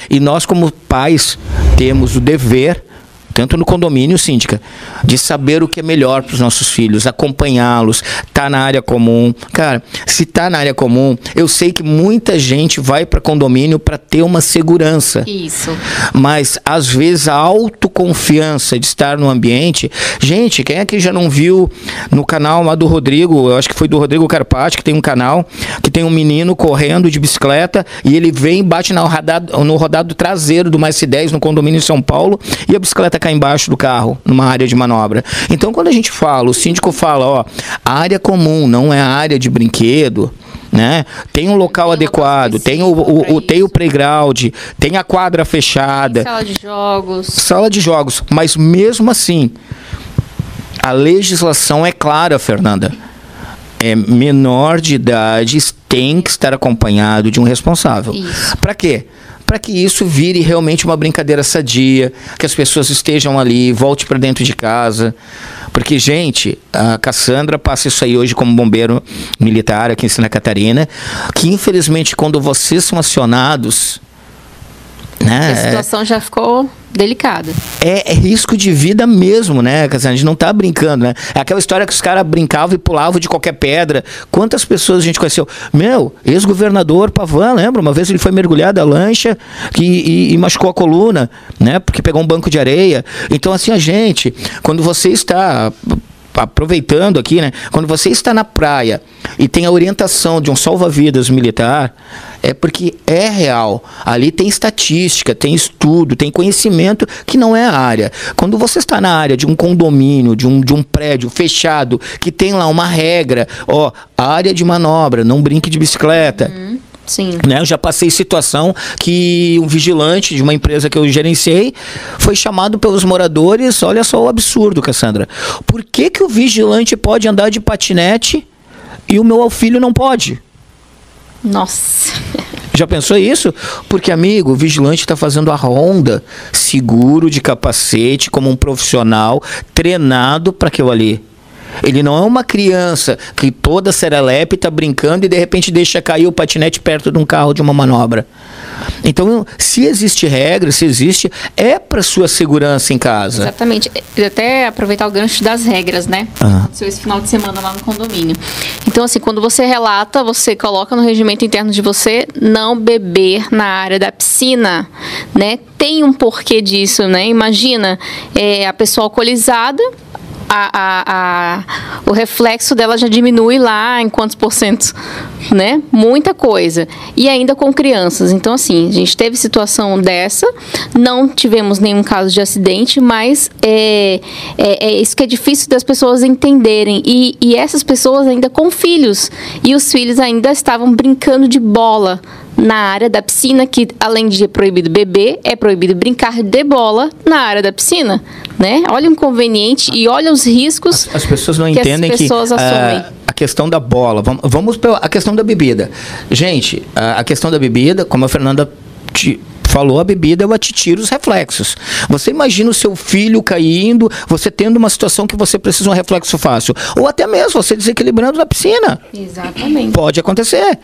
E nós como pais temos o dever tanto no condomínio, síndica, de saber o que é melhor para os nossos filhos, acompanhá-los, tá na área comum. Cara, se tá na área comum, eu sei que muita gente vai para condomínio para ter uma segurança. Isso. Mas, às vezes, a autoconfiança de estar no ambiente... Gente, quem é que já não viu no canal lá do Rodrigo, eu acho que foi do Rodrigo Carpati, que tem um canal, que tem um menino correndo de bicicleta e ele vem e bate no rodado traseiro do Mais 10 no condomínio em São Paulo e a bicicleta cai embaixo do carro, numa área de manobra. Então, quando a gente fala, o síndico fala, ó, a área comum não é a área de brinquedo, né? Tem um local adequado, tem o playground, tem a quadra fechada. Sala de jogos. Sala de jogos, mas mesmo assim, a legislação é clara, Fernanda. Menor de idade tem que estar acompanhado de um responsável. Para quê? Para que isso vire realmente uma brincadeira sadia, que as pessoas estejam ali, volte para dentro de casa. Porque, gente, a Cassandra passa isso aí hoje como bombeiro militar aqui em Santa Catarina, que infelizmente quando vocês são acionados... Né, a situação já ficou delicada. É risco de vida mesmo, né, Cassandra? A gente não tá brincando, né? É aquela história que os caras brincavam e pulavam de qualquer pedra. Quantas pessoas a gente conheceu? Meu, ex-governador Pavan, lembra? Uma vez ele foi mergulhar da lancha e machucou a coluna, né? Porque pegou um banco de areia. Então, assim, a gente, quando você está... aproveitando aqui, né? Quando você está na praia e tem a orientação de um salva-vidas militar, é porque é real. Ali tem estatística, tem estudo, tem conhecimento que não é a área. Quando você está na área de um condomínio, de um prédio fechado, que tem lá uma regra, ó, área de manobra, não brinque de bicicleta. Sim. Né? Eu já passei situação que um vigilante de uma empresa que eu gerenciei foi chamado pelos moradores. Olha só o absurdo, Cassandra. Por que o vigilante pode andar de patinete e o meu filho não pode? Nossa. Já pensou isso? Porque, amigo, o vigilante está fazendo a ronda seguro, de capacete, como um profissional treinado para aquilo ali. Ele não é uma criança que toda serelepe está brincando e de repente deixa cair o patinete perto de um carro de uma manobra. Então, se existe regra, se existe, é para sua segurança em casa. Exatamente. Eu até aproveitar o gancho das regras, né? Aconteceu esse final de semana lá no condomínio. Então, assim, quando você relata, você coloca no regimento interno de você não beber na área da piscina, né? Tem um porquê disso, né? Imagina a pessoa alcoolizada, o reflexo dela já diminui lá em quantos %, né? Muita coisa. E ainda com crianças. Então, assim, a gente teve situação dessa, não tivemos nenhum caso de acidente, mas é isso que é difícil das pessoas entenderem. E essas pessoas ainda com filhos. E os filhos ainda estavam brincando de bola na área da piscina, que além de proibido beber, é proibido brincar de bola na área da piscina, né? Olha o inconveniente e olha os riscos. As pessoas não entendem as pessoas assumem. A questão da bola, vamos para a questão da bebida. Gente, a questão da bebida, como a Fernanda falou, a bebida, ela te tira os reflexos. Você imagina o seu filho caindo, você tendo uma situação que você precisa de um reflexo fácil. Ou até mesmo você desequilibrando na piscina. Exatamente. Pode acontecer.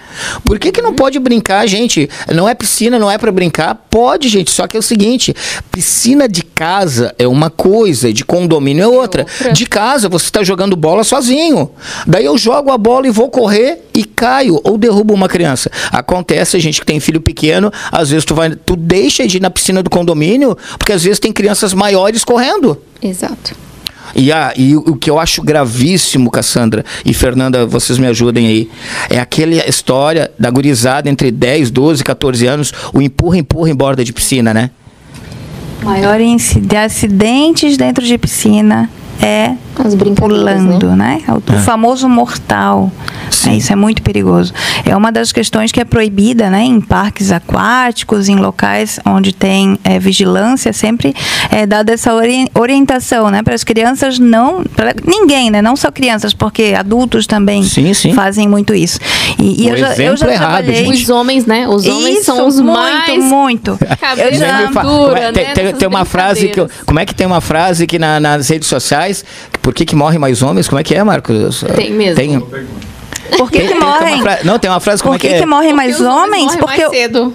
Por que não pode brincar, gente? Não é piscina, não é para brincar? Pode, gente. Só que é o seguinte, piscina de casa é uma coisa, de condomínio é outra. De casa, você está jogando bola sozinho. Daí eu jogo a bola e vou correr e caio ou derrubo uma criança. Acontece, a gente que tem filho pequeno, às vezes tu deixa de ir na piscina do condomínio, porque às vezes tem crianças maiores correndo. Exato. E o que eu acho gravíssimo, Cassandra e Fernanda, vocês me ajudem aí, é aquela história da gurizada entre 10, 12, 14 anos, o empurra em borda de piscina, né? Maior índice de acidentes dentro de piscina é as pulando, né? O famoso mortal. Isso é muito perigoso. É uma das questões que é proibida, né? Em parques aquáticos, em locais onde tem vigilância, sempre é dada essa orientação, né? Para as crianças não... Para ninguém, né? Não só crianças, porque adultos também fazem muito isso. E eu já trabalhei... Os homens, né? Os homens são os mais... Muito. Cabeça dura, né? Tem uma frase que... Como é que tem uma frase que nas redes sociais... Por que morrem mais homens? Como é que é, Marcos? Tem mesmo. Por que morrem? Tem uma frase como Por que é que é? morrem mais homens? Porque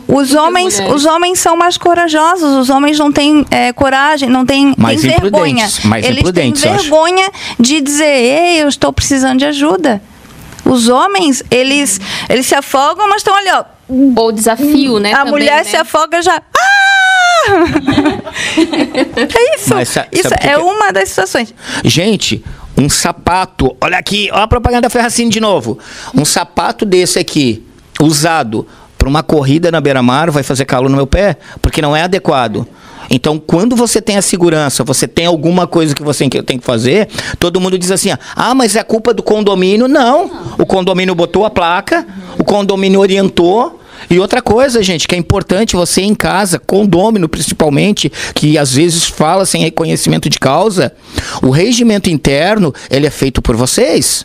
os homens são mais corajosos, os homens não têm coragem, não têm vergonha. Eles têm vergonha de dizer, ei, eu estou precisando de ajuda. Os homens, eles se afogam, mas estão ali, ó. Ou desafio, né? A também, mulher né? se afoga já. É isso. Mas isso é uma das situações. Gente, um sapato, olha aqui, olha a propaganda da Ferracini de novo. Um sapato desse aqui, usado para uma corrida na beira-mar, vai fazer calo no meu pé, porque não é adequado. Então, quando você tem a segurança, você tem alguma coisa que você tem que fazer, todo mundo diz assim, mas é culpa do condomínio. Não, o condomínio botou a placa, o condomínio orientou. E outra coisa, gente, que é importante você em casa, condômino principalmente, que às vezes fala sem reconhecimento de causa, o regimento interno, ele é feito por vocês.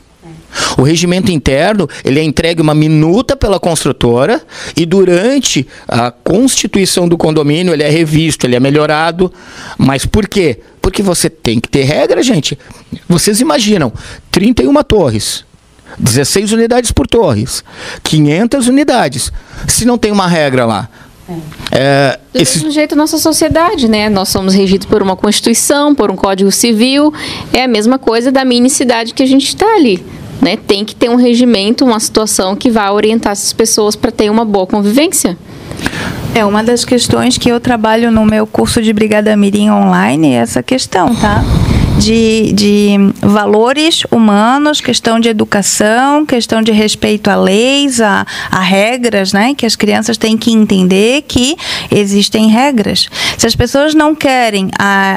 O regimento interno, ele é entregue uma minuta pela construtora e durante a constituição do condomínio ele é revisto, ele é melhorado. Mas por quê? Porque você tem que ter regra, gente. Vocês imaginam, 31 torres, 16 unidades por torres, 500 unidades. Se não tem uma regra lá... Do mesmo jeito, nossa sociedade, né? Nós somos regidos por uma Constituição, por um Código Civil. É a mesma coisa da mini cidade que a gente está ali. Né? Tem que ter um regimento, uma situação que vá orientar essas pessoas para ter uma boa convivência. É uma das questões que eu trabalho no meu curso de Brigada Mirim online, essa questão, tá? De valores humanos, questão de educação, questão de respeito a leis, a regras, né? Que as crianças têm que entender que existem regras. Se as pessoas não querem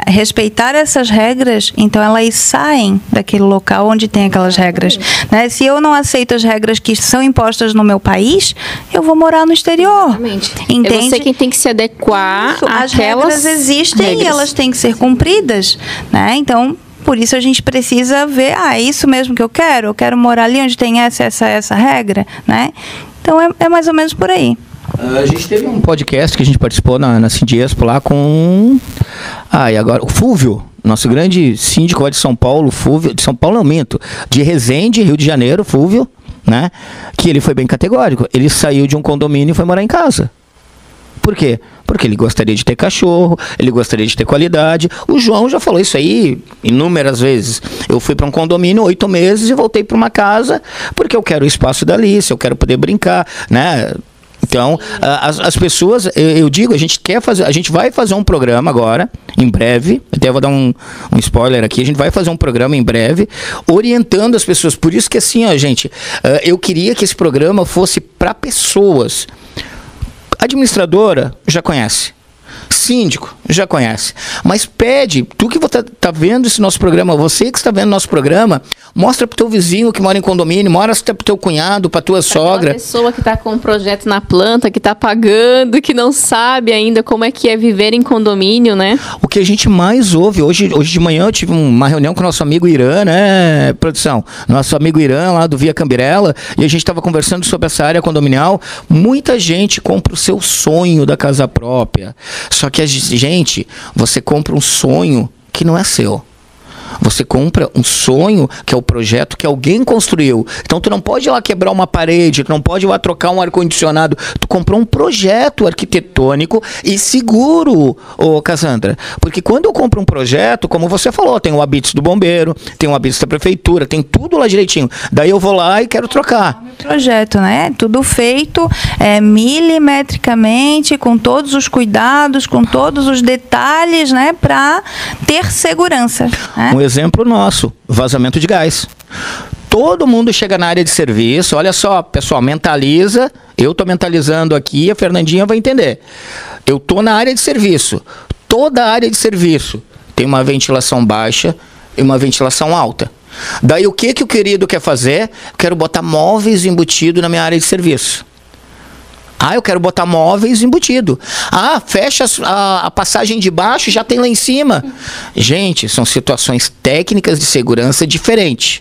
respeitar essas regras, então elas saem daquele local onde tem aquelas regras. Né? Se eu não aceito as regras que são impostas no meu país, eu vou morar no exterior. Exatamente. Entende? É você quem tem que se adequar àquelas as regras existem regras. E elas têm que ser cumpridas. Né? Então, por isso a gente precisa ver, é isso mesmo que eu quero morar ali onde tem essa regra, né? Então é mais ou menos por aí. A gente teve um podcast que a gente participou na Sindiespo lá com... e agora o Fúvio, nosso grande síndico de São Paulo, Fúvio, de São Paulo não minto, de Resende, Rio de Janeiro, Fúvio, né? Que ele foi bem categórico, ele saiu de um condomínio e foi morar em casa. Por quê? Porque ele gostaria de ter cachorro, ele gostaria de ter qualidade. O João já falou isso aí inúmeras vezes. Eu fui para um condomínio 8 meses e voltei para uma casa porque eu quero o espaço da Alice, eu quero poder brincar, né? Então, as pessoas, eu digo, a gente vai fazer um programa agora, em breve, até vou dar um spoiler aqui, a gente vai fazer um programa em breve, orientando as pessoas. Por isso que assim, gente, eu queria que esse programa fosse para pessoas. Administradora, já conhece. Síndico, já conhece. Mas pede, tu que tá vendo esse nosso programa, você que está vendo nosso programa, mostra pro teu vizinho que mora em condomínio, mostra pro teu cunhado, pra tua sogra. Aquela pessoa que está com um projeto na planta, que está pagando, que não sabe ainda como é que é viver em condomínio, né? O que a gente mais ouve, hoje de manhã eu tive uma reunião com o nosso amigo Irã, né, produção? Nosso amigo Irã lá do Via Cambirela, e a gente estava conversando sobre essa área condominial. Muita gente compra o seu sonho da casa própria. Só que gente, você compra um sonho que não é seu. Você compra um sonho que é o projeto que alguém construiu. Então tu não pode ir lá quebrar uma parede, tu não pode ir lá trocar um ar-condicionado. Tu comprou um projeto arquitetônico e seguro, Cassandra. Porque quando eu compro um projeto, como você falou, tem o habite do bombeiro, tem o habite da prefeitura, tem tudo lá direitinho. Daí eu vou lá e quero trocar. Projeto, né? Tudo feito milimetricamente, com todos os cuidados, com todos os detalhes, né? Para ter segurança. Né? Um exemplo nosso, vazamento de gás. Todo mundo chega na área de serviço, olha só, pessoal, mentaliza, eu estou mentalizando aqui, a Fernandinha vai entender. Eu estou na área de serviço, toda a área de serviço tem uma ventilação baixa e uma ventilação alta. Daí o que o querido quer fazer? Quero botar móveis embutidos na minha área de serviço. Eu quero botar móveis embutido. Fecha a passagem de baixo, já tem lá em cima. Gente, são situações técnicas de segurança diferentes.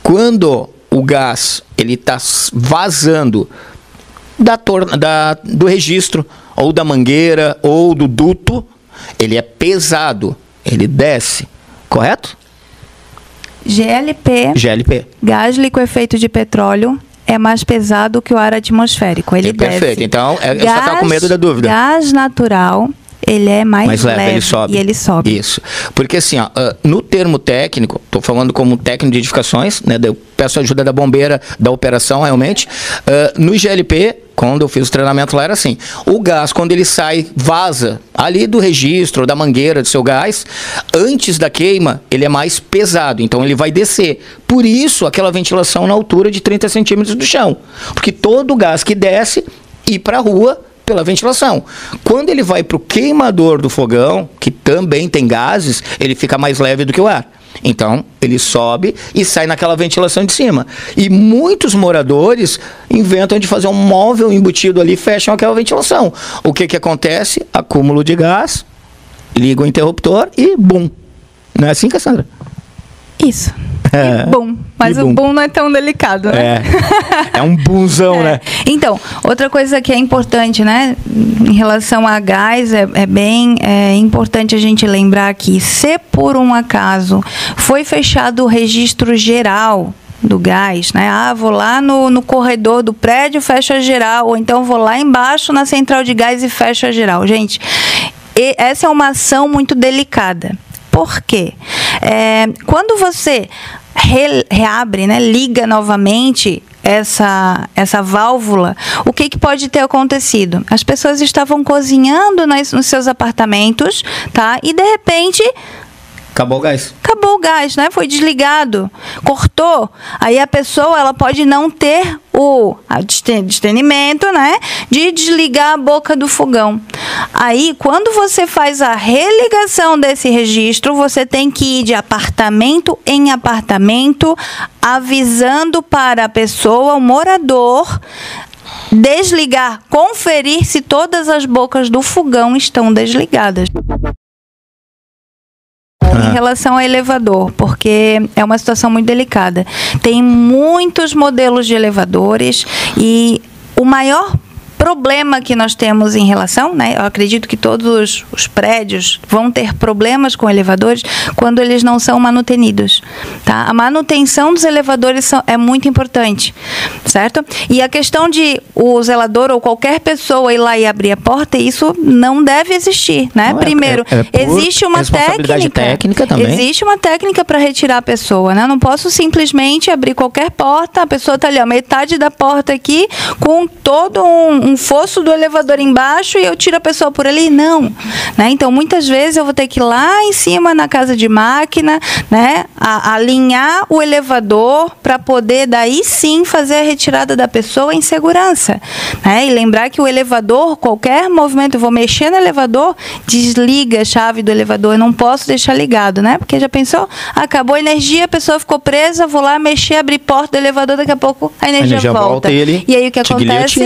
Quando o gás ele está vazando do registro, ou da mangueira, ou do duto, ele é pesado, ele desce, correto? GLP, gás liquefeito de petróleo, é mais pesado que o ar atmosférico. Ele desce. Perfeito. Então, eu só estava com medo da dúvida. Gás natural, ele é mais leve, ele sobe. Isso. Porque assim, ó, no termo técnico, estou falando como técnico de edificações, né? Eu peço ajuda da bombeira da operação, realmente. No GLP, quando eu fiz o treinamento lá, era assim: o gás, quando ele sai, vaza ali do registro, da mangueira do seu gás, antes da queima, ele é mais pesado, então ele vai descer. Por isso, aquela ventilação na altura de 30 centímetros do chão. Porque todo o gás que desce, ir para a rua pela ventilação. Quando ele vai para o queimador do fogão, que também tem gases, ele fica mais leve do que o ar. Então, ele sobe e sai naquela ventilação de cima. E muitos moradores inventam de fazer um móvel embutido ali e fecham aquela ventilação. O que acontece? Acúmulo de gás, liga o interruptor e bum. Não é assim, Cassandra? Isso. Bom, mas o boom não é tão delicado, né? É um boomzão, né? Então, outra coisa que é importante, né? Em relação a gás, é bem importante a gente lembrar que, se por um acaso foi fechado o registro geral do gás, né? Vou lá no corredor do prédio, fecho a geral, ou então vou lá embaixo na central de gás e fecho a geral. Gente, essa é uma ação muito delicada. Por quê? Quando você reabre, né, liga novamente essa válvula, o que pode ter acontecido? As pessoas estavam cozinhando nos seus apartamentos, tá? E de repente acabou o gás. Acabou o gás, né? Foi desligado, cortou. Aí a pessoa, ela pode não ter o discernimento, né, de desligar a boca do fogão. Aí, quando você faz a religação desse registro, você tem que ir de apartamento em apartamento, avisando para a pessoa, o morador, desligar, conferir se todas as bocas do fogão estão desligadas. Em relação ao elevador, porque é uma situação muito delicada. Tem muitos modelos de elevadores e o maior problema que nós temos em relação, né? Eu acredito que todos os prédios vão ter problemas com elevadores quando eles não são manutenidos, tá? A manutenção dos elevadores é muito importante, certo? E a questão de o zelador ou qualquer pessoa ir lá e abrir a porta, isso não deve existir, né? Primeiro, existe uma técnica também. Existe uma técnica para retirar a pessoa, né? Eu não posso simplesmente abrir qualquer porta, a pessoa está ali, ó, metade da porta aqui, com todo um fosso do elevador embaixo e eu tiro a pessoa por ali. Não, né? Então, muitas vezes eu vou ter que ir lá em cima na casa de máquina, né? Alinhar o elevador para poder daí sim fazer a retirada da pessoa em segurança, né? E lembrar que o elevador, qualquer movimento, eu vou mexer no elevador, desliga a chave do elevador, eu não posso deixar ligado, né? Porque já pensou? Acabou a energia, a pessoa ficou presa, vou lá mexer, abrir porta do elevador, daqui a pouco a energia volta. E aí o que acontece?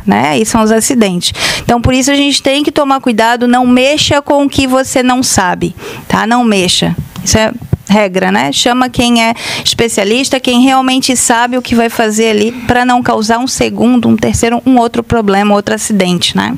Né? Aí são os acidentes. Então, por isso a gente tem que tomar cuidado, não mexa com o que você não sabe, tá? Não mexa. Isso é regra, né? Chama quem é especialista, quem realmente sabe o que vai fazer ali para não causar um segundo, um terceiro, um outro problema, outro acidente, né?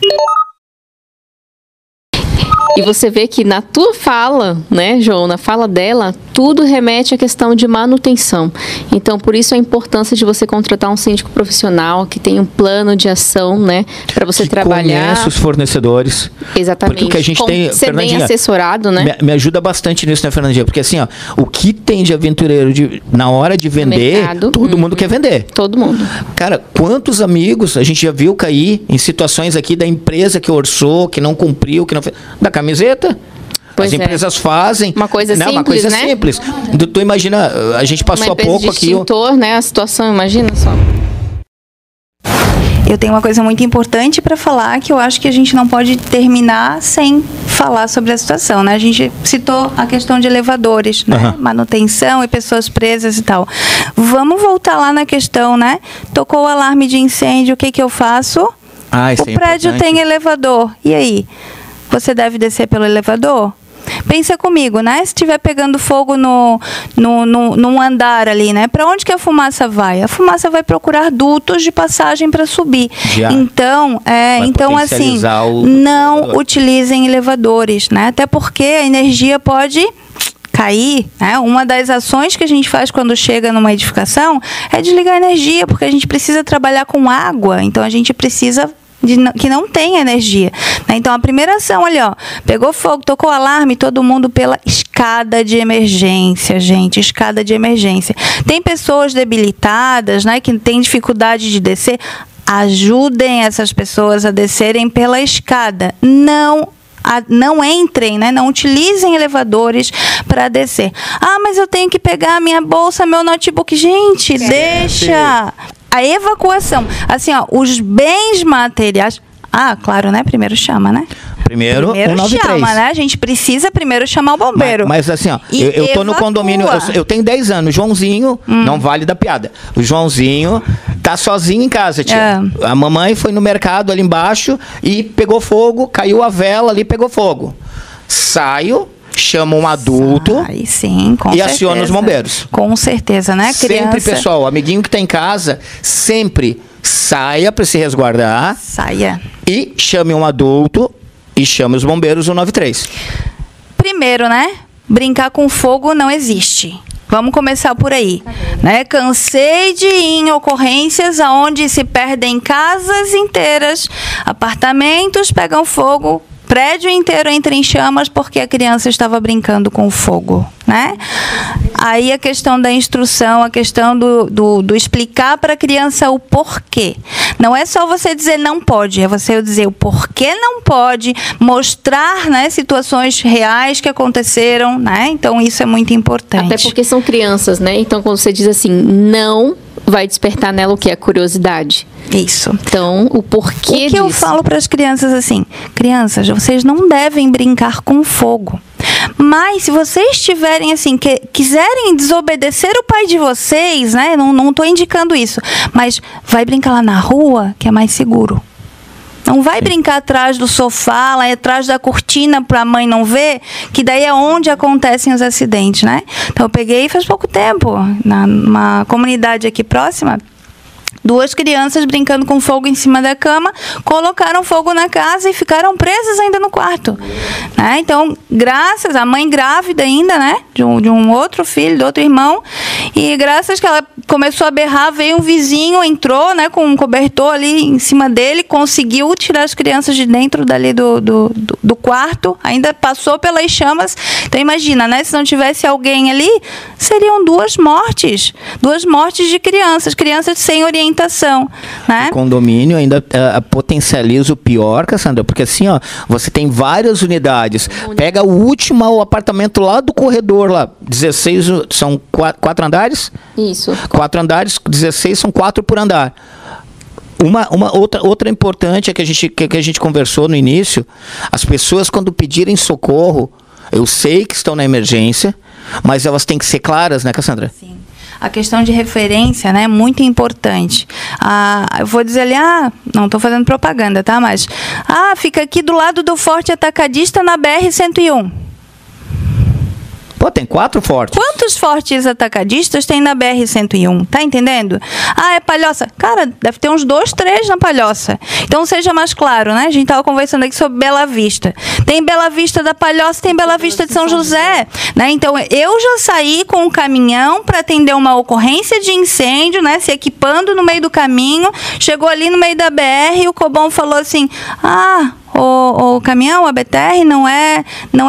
E você vê que na tua fala, né, João, na fala dela, tudo remete à questão de manutenção. Então, por isso a importância de você contratar um síndico profissional que tem um plano de ação, né, para você trabalhar. Conhece os fornecedores. Exatamente. Porque o que a gente tem, ser bem assessorado, né? Me ajuda bastante nisso, né, Fernandinha? Porque assim, ó, o que tem de aventureiro na hora de vender, todo mundo quer vender. Todo mundo. Cara, quantos amigos a gente já viu cair em situações aqui da empresa que orçou, que não cumpriu, que não fez, da camiseta? As empresas fazem. Uma coisa simples, uma coisa né? simples. Tu imagina, a gente passou há pouco aqui. Né? A situação, imagina só. Eu tenho uma coisa muito importante para falar, que eu acho que a gente não pode terminar sem falar sobre a situação, né? A gente citou a questão de elevadores, né? Manutenção e pessoas presas e tal. Vamos voltar lá na questão, né? Tocou o alarme de incêndio, o que eu faço? O prédio tem elevador. E aí? Você deve descer pelo elevador? Pensa comigo, né? Se estiver pegando fogo num andar ali, né? Para onde que a fumaça vai? A fumaça vai procurar dutos de passagem para subir. Então, assim, não utilizem elevadores, né? Até porque a energia pode cair, né, uma das ações que a gente faz quando chega numa edificação é desligar a energia, porque a gente precisa trabalhar com água, então a gente precisa que não tenha energia, né? Então a primeira ação ali, ó, pegou fogo, tocou alarme, todo mundo pela escada de emergência, gente, escada de emergência. Tem pessoas debilitadas, né, que têm dificuldade de descer, ajudem essas pessoas a descerem pela escada. Não entrem, né? Não utilizem elevadores para descer. Ah, mas eu tenho que pegar a minha bolsa, meu notebook. Gente, deixa. A evacuação. Assim, ó, os bens materiais. Ah, claro, né? Primeiro chama, né? Primeiro 193. Chama, né? A gente precisa primeiro chamar o bombeiro. Mas assim, ó, eu tô no condomínio, eu tenho 10 anos. Joãozinho, não vale da piada. O Joãozinho tá sozinho em casa, tia. A mamãe foi no mercado ali embaixo e pegou fogo, caiu a vela ali, pegou fogo. Saio, chama um adulto sim, com e aciona os bombeiros. Com certeza, né, criança? Sempre, pessoal, o amiguinho que tá em casa, sempre saia para se resguardar. Saia. E chame um adulto e chame os bombeiros 193. Primeiro, né? Brincar com fogo não existe. Vamos começar por aí, né? Cansei de ir em ocorrências onde se perdem casas inteiras, apartamentos pegam fogo, prédio inteiro entra em chamas porque a criança estava brincando com fogo, né? Aí a questão da instrução, a questão do explicar para a criança o porquê. Não é só você dizer não pode, é você dizer o porquê não pode, mostrar, né, situações reais que aconteceram, né? Então isso é muito importante. Até porque são crianças, né? Então quando você diz assim, não, vai despertar nela o que? A curiosidade. Isso. Então, o porquê disso. Eu falo para as crianças assim, crianças, vocês não devem brincar com fogo. Mas se vocês tiverem assim, quiserem desobedecer o pai de vocês, né? Não estou indicando isso, mas vai brincar lá na rua, que é mais seguro. Não vai brincar atrás do sofá, lá atrás da cortina para a mãe não ver, que daí é onde acontecem os acidentes, né? Então eu peguei faz pouco tempo, numa comunidade aqui próxima, 2 crianças brincando com fogo em cima da cama, colocaram fogo na casa e ficaram presas ainda no quarto, né? Então, graças à mãe grávida ainda, né? De um outro filho, de outro irmão, e graças que ela começou a berrar, veio um vizinho, entrou, né, com um cobertor ali em cima dele, conseguiu tirar as crianças de dentro dali do quarto, ainda passou pelas chamas. Então, imagina, né? Se não tivesse alguém ali, seriam 2 mortes de crianças sem orientação, né? O condomínio ainda potencializa o pior, Cassandra, porque assim, ó, você tem várias unidades, pega o último o apartamento lá do corredor, lá, 16, são 4 andares? Isso. 4 andares, 16 são 4 por andar. Outra importante é que a gente conversou no início, as pessoas quando pedirem socorro, eu sei que estão na emergência, mas elas têm que ser claras, né, Cassandra? Sim. A questão de referência, né, é muito importante. Eu vou dizer ali, não estou fazendo propaganda, tá? Mas, fica aqui do lado do Forte Atacadista na BR-101. Pô, tem 4 fortes. Quantos fortes atacadistas tem na BR-101? Tá entendendo? É Palhoça. Cara, deve ter uns 2, 3 na Palhoça. Então, seja mais claro, né? A gente estava conversando aqui sobre Bela Vista. Tem Bela Vista da Palhoça, tem Bela Vista de São José, né? Então, eu já saí com um caminhão para atender uma ocorrência de incêndio, né? Se equipando no meio do caminho. Chegou ali no meio da BR e o Cobom falou assim, o caminhão, a BTR, não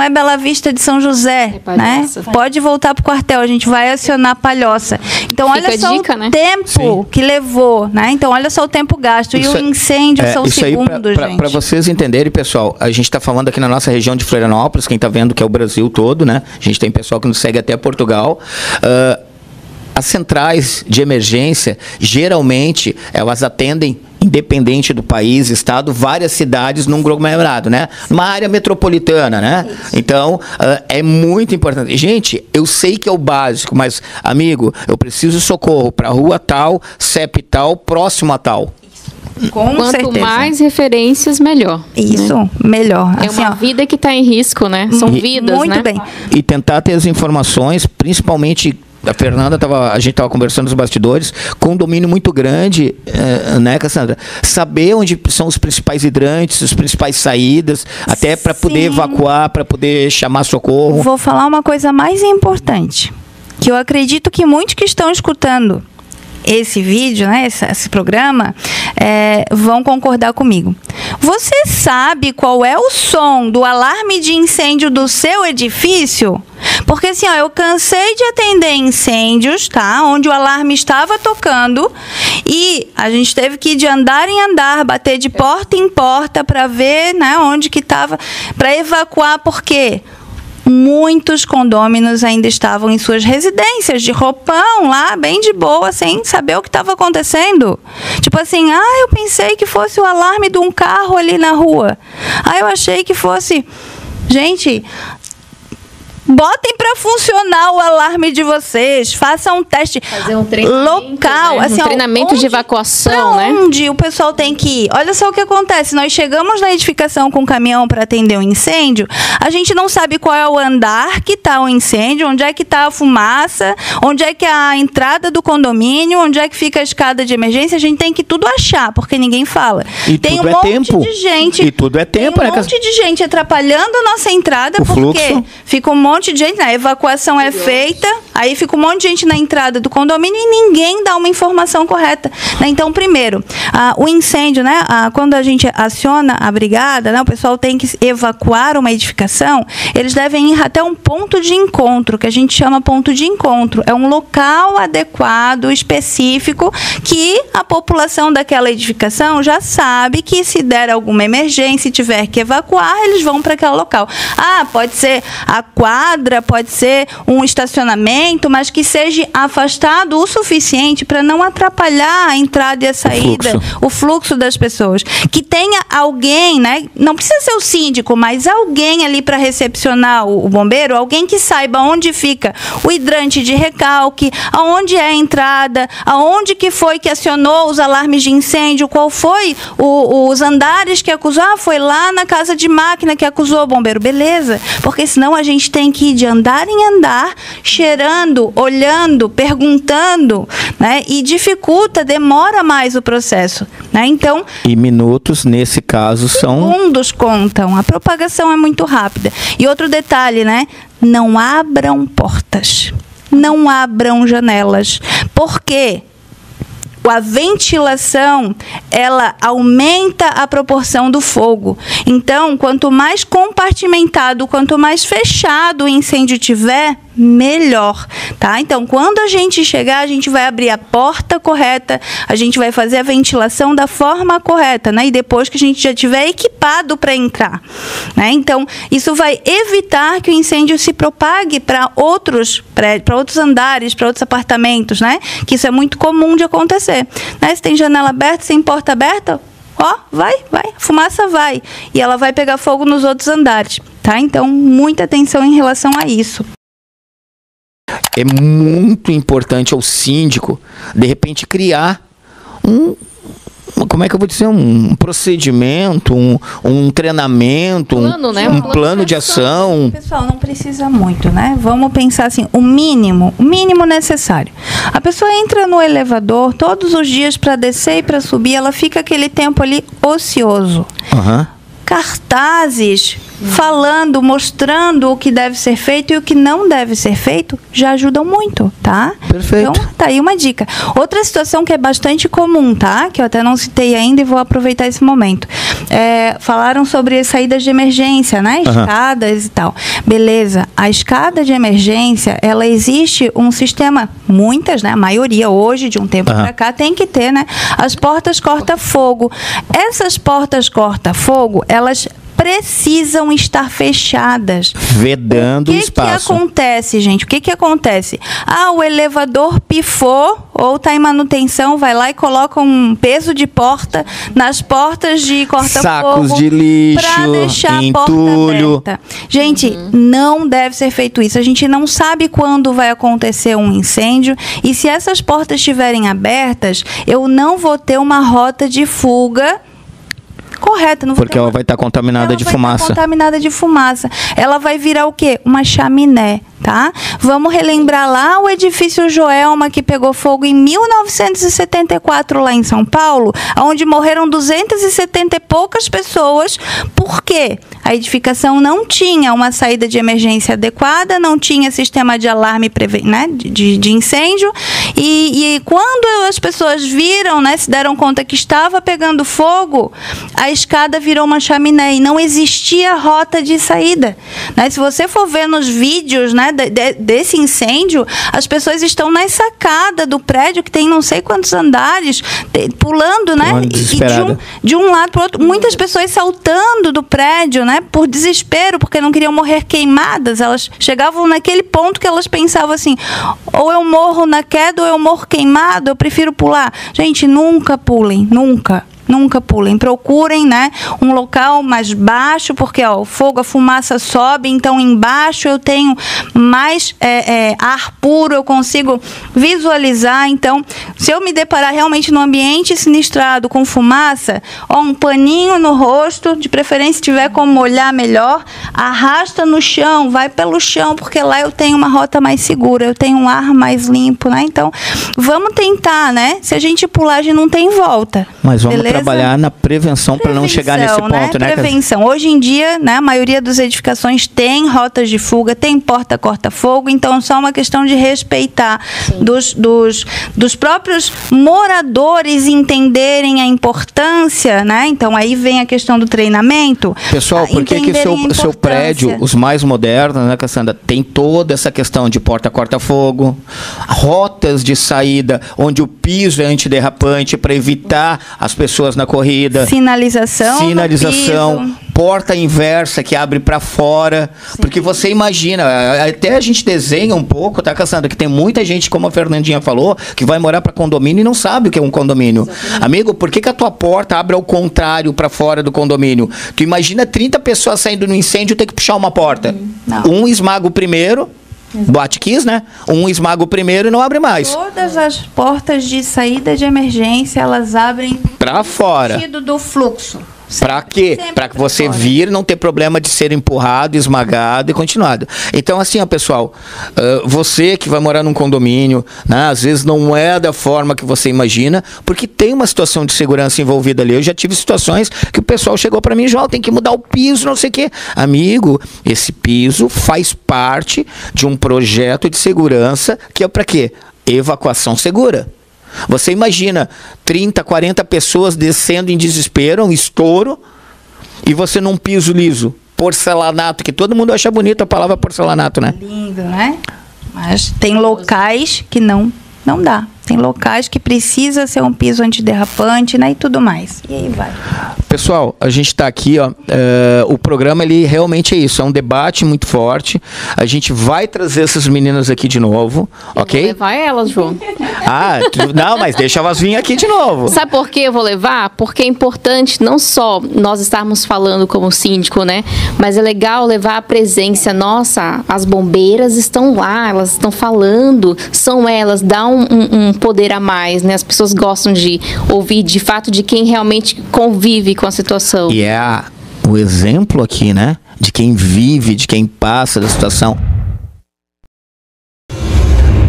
é Bela Vista de São José, né? Pode voltar pro quartel, a gente vai acionar Palhoça. Então, olha só o tempo que levou, né? Então, olha só o tempo gasto. E o incêndio são segundos, gente. Para vocês entenderem, pessoal, a gente está falando aqui na nossa região de Florianópolis, quem está vendo que é o Brasil todo, né? A gente tem pessoal que nos segue até Portugal. As centrais de emergência, geralmente, elas atendem, independente do país, estado, várias cidades num aglomerado, né? Numa área metropolitana, né? Então, é muito importante. Gente, eu sei que é o básico, mas, amigo, eu preciso socorro para rua tal, CEP tal, próximo a tal. Quanto certeza. Mais referências, melhor. Isso, né? Melhor. É assim, uma vida que está em risco, né? São vidas, muito né? Bem. E tentar ter as informações, principalmente A Fernanda a gente estava conversando nos bastidores, condomínio muito grande, né, Cassandra? Saber onde são os principais hidrantes, as principais saídas, até para poder evacuar, para poder chamar socorro. Vou falar uma coisa mais importante, que eu acredito que muitos que estão escutando esse vídeo, né, esse programa, vão concordar comigo. Você sabe qual é o som do alarme de incêndio do seu edifício? Porque assim, ó, eu cansei de atender incêndios, tá? Onde o alarme estava tocando e a gente teve que ir de andar em andar, bater de porta em porta para ver, né, onde que estava, para evacuar, porque muitos condôminos ainda estavam em suas residências, de roupão lá, bem de boa, sem saber o que estava acontecendo. Tipo assim, eu pensei que fosse o alarme de um carro ali na rua. Eu achei que fosse... Gente... Botem para funcionar o alarme de vocês. Façam um teste. Fazer um treinamento local. Né? Assim, um treinamento de evacuação, né? Onde o pessoal tem que ir. Olha só o que acontece. Nós chegamos na edificação com o caminhão para atender o incêndio. A gente não sabe qual é o andar que está o incêndio, onde é que está a fumaça, onde é que é a entrada do condomínio, onde é que fica a escada de emergência. A gente tem que tudo achar, porque ninguém fala. E tem tudo um monte tempo. de gente. E tudo é tempo, tem um monte de gente atrapalhando a nossa entrada, porque fluxo. Fica um monte de gente, a evacuação é feita, aí fica um monte de gente na entrada do condomínio e ninguém dá uma informação correta. Né? Então, primeiro, o incêndio, né? Quando a gente aciona a brigada, né? O pessoal tem que evacuar uma edificação, eles devem ir até um ponto de encontro, que a gente chama ponto de encontro. É um local adequado, específico, que a população daquela edificação já sabe que se der alguma emergência e tiver que evacuar, eles vão para aquele local. Pode ser a quadra, pode ser um estacionamento, mas que seja afastado o suficiente para não atrapalhar a entrada e a saída, o fluxo das pessoas. Que tenha alguém, né? Não precisa ser o síndico, mas alguém ali para recepcionar o bombeiro, alguém que saiba onde fica o hidrante de recalque, aonde é a entrada, aonde que foi que acionou os alarmes de incêndio, qual foi os andares que acusou. Foi lá na casa de máquina que acusou o bombeiro. Beleza, porque senão a gente tem que ir de andar em andar, cheirando, olhando, perguntando, né? E dificulta, demora mais o processo, né? Então, e minutos, nesse caso, são... Segundos contam, a propagação é muito rápida. E outro detalhe, né? Não abram portas, não abram janelas, porque a ventilação, ela aumenta a proporção do fogo. Então, quanto mais compartimentado, quanto mais fechado o incêndio tiver, melhor, tá? Então, quando a gente chegar, a gente vai abrir a porta correta, a gente vai fazer a ventilação da forma correta, né? E depois que a gente já tiver equipado para entrar, né? Então, isso vai evitar que o incêndio se propague para outros prédios, para outros andares, para outros apartamentos, né? Que isso é muito comum de acontecer, né? Se tem janela aberta, se tem porta aberta, vai, a fumaça vai, e ela vai pegar fogo nos outros andares, tá? Então, muita atenção em relação a isso. É muito importante ao síndico, de repente, criar como é que eu vou dizer, um procedimento, um treinamento, plano, né? um plano de ação. Pessoal, não precisa muito, né? Vamos pensar assim, o mínimo necessário. A pessoa entra no elevador todos os dias para descer e para subir, ela fica aquele tempo ali ocioso. Cartazes falando, mostrando o que deve ser feito e o que não deve ser feito já ajudam muito, tá? Perfeito. Então, tá aí uma dica. Outra situação que é bastante comum, tá? Que eu até não citei ainda e vou aproveitar esse momento. Falaram sobre saídas de emergência, né? Escadas e tal. Beleza. A escada de emergência, ela existe um sistema, muitas, né? A maioria hoje, de um tempo para cá, tem que ter, né? As portas corta-fogo. Essas portas corta-fogo, elas precisam estar fechadas. Vedando o espaço. O que acontece, gente? O que acontece? O elevador pifou ou está em manutenção, vai lá e coloca um peso de porta nas portas de corta-fogo. Sacos de lixo, para deixar a porta aberta. Gente, não deve ser feito isso. A gente não sabe quando vai acontecer um incêndio e se essas portas estiverem abertas, eu não vou ter uma rota de fuga correta. Não porque ela vai estar contaminada de fumaça. Contaminada de fumaça. Ela vai virar o quê? Uma chaminé. tá? Vamos relembrar lá o edifício Joelma, que pegou fogo em 1974 lá em São Paulo, onde morreram 270 e poucas pessoas. Por quê? A edificação não tinha uma saída de emergência adequada, não tinha sistema de alarme de incêndio, e quando as pessoas viram, né, se deram conta que estava pegando fogo, a escada virou uma chaminé e não existia rota de saída, né? Se você for ver nos vídeos, né, desse incêndio, as pessoas estão na sacada do prédio, que tem não sei quantos andares, pulando, né, e de um lado para o outro, muitas pessoas saltando do prédio, né, por desespero, porque não queriam morrer queimadas. Elas chegavam naquele ponto que elas pensavam assim: ou eu morro na queda ou eu morro queimado, eu prefiro pular. Gente, nunca pulem, nunca. Nunca pulem, procurem, né, um local mais baixo, porque ó, o fogo, a fumaça sobe, então embaixo eu tenho mais ar puro, eu consigo visualizar. Então, se eu me deparar realmente no ambiente sinistrado com fumaça, ó, um paninho no rosto, de preferência se tiver como molhar melhor, arrasta no chão, vai pelo chão, porque lá eu tenho uma rota mais segura, eu tenho um ar mais limpo, né? Então, vamos tentar, né? Se a gente pular, a gente não tem volta. Mas vamos trabalhar na prevenção para não chegar nesse ponto, né? Prevenção. Hoje em dia, né, a maioria das edificações tem rotas de fuga, tem porta corta-fogo, então é só uma questão de respeitar dos próprios moradores entenderem a importância, né? Então aí vem a questão do treinamento. Pessoal, por que o seu prédio, os mais modernos, né, Cassandra, tem toda essa questão de porta corta-fogo, rotas de saída, onde o piso é antiderrapante para evitar as pessoas na corrida. Sinalização, porta inversa que abre para fora. Sim. Porque você imagina, até a gente desenha um pouco, tá, Cassandra, que tem muita gente, como a Fernandinha falou, que vai morar para condomínio e não sabe o que é um condomínio. Exatamente. Amigo, por que a tua porta abre ao contrário para fora do condomínio? Tu imagina 30 pessoas saindo no incêndio, ter que puxar uma porta. Um esmaga o primeiro. Boate Kiss, né? Um esmaga o primeiro e não abre mais. Todas as portas de saída de emergência, elas abrem para fora. No sentido do fluxo. Para quê? Para que você vir, não ter problema de ser empurrado, esmagado e continuado. Então, assim, ó, pessoal, você que vai morar num condomínio, né, às vezes não é da forma que você imagina, porque tem uma situação de segurança envolvida ali. Eu já tive situações que o pessoal chegou para mim, João, tem que mudar o piso, não sei o quê. Amigo, esse piso faz parte de um projeto de segurança que é para quê? Evacuação segura. Você imagina 30, 40 pessoas descendo em desespero, um estouro, e você num piso liso, porcelanato, que todo mundo acha bonito a palavra porcelanato, né? Lindo, né? Mas tem locais que não dá. Tem locais que precisa ser um piso antiderrapante, né, e tudo mais. E aí vai. Pessoal, a gente está aqui, ó, o programa, ele realmente é isso, é um debate muito forte. A gente vai trazer essas meninas aqui de novo, ok? Vou levar elas, João. Não, mas deixa elas vir aqui de novo. Sabe por que eu vou levar? Porque é importante não só nós estarmos falando como síndico, né? Mas é legal levar a presença. Nossa, as bombeiras estão lá, elas estão falando, são elas, dá um poder a mais, né? As pessoas gostam de ouvir, de fato, de quem realmente convive com a situação. E é o exemplo aqui, né? De quem vive, de quem passa da situação.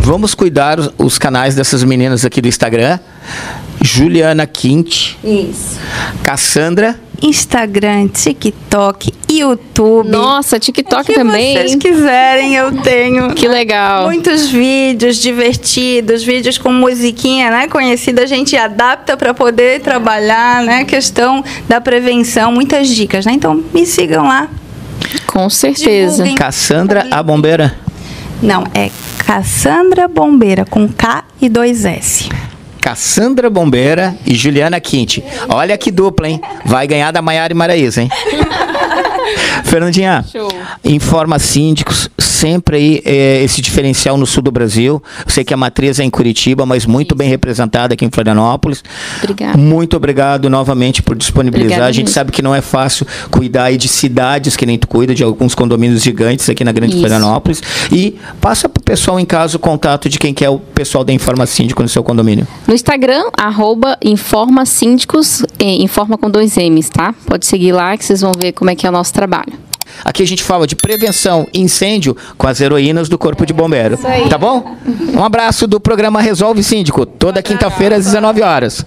Vamos cuidar os canais dessas meninas aqui do Instagram. Juliana Quint. Isso. Cassandra. Instagram, TikTok, YouTube. Nossa, TikTok também. Se vocês quiserem, eu tenho. Que legal. Muitos vídeos divertidos, vídeos com musiquinha, né, conhecida. A gente adapta para poder trabalhar, né, questão da prevenção, muitas dicas, né? Então, me sigam lá. Com certeza. Divulguem. Cassandra a Bombeira. Não, é Cassandra Bombeira, com K e 2 S. Cassandra Bombeira e Juliana Quint. Olha que dupla, hein? Vai ganhar da Maiara e Maraísa, hein? Fernandinha, Show. Informa Síndicos, sempre aí esse diferencial no sul do Brasil. Eu sei que a matriz é em Curitiba, mas muito bem representada aqui em Florianópolis. Obrigada. Muito obrigado novamente por disponibilizar. Obrigada, a gente sabe que não é fácil cuidar aí de cidades que nem tu cuida, de alguns condomínios gigantes aqui na Grande Florianópolis. E passa para o pessoal em casa o contato de quem quer o pessoal da Informa Síndico no seu condomínio. No Instagram, @Informa Síndicos, informa com 2 M's, tá? Pode seguir lá que vocês vão ver como é que é o nosso trabalho. Aqui a gente fala de prevenção e incêndio com as heroínas do Corpo de Bombeiro. Tá bom? Um abraço do programa Resolve Síndico, toda quinta-feira às 19 horas.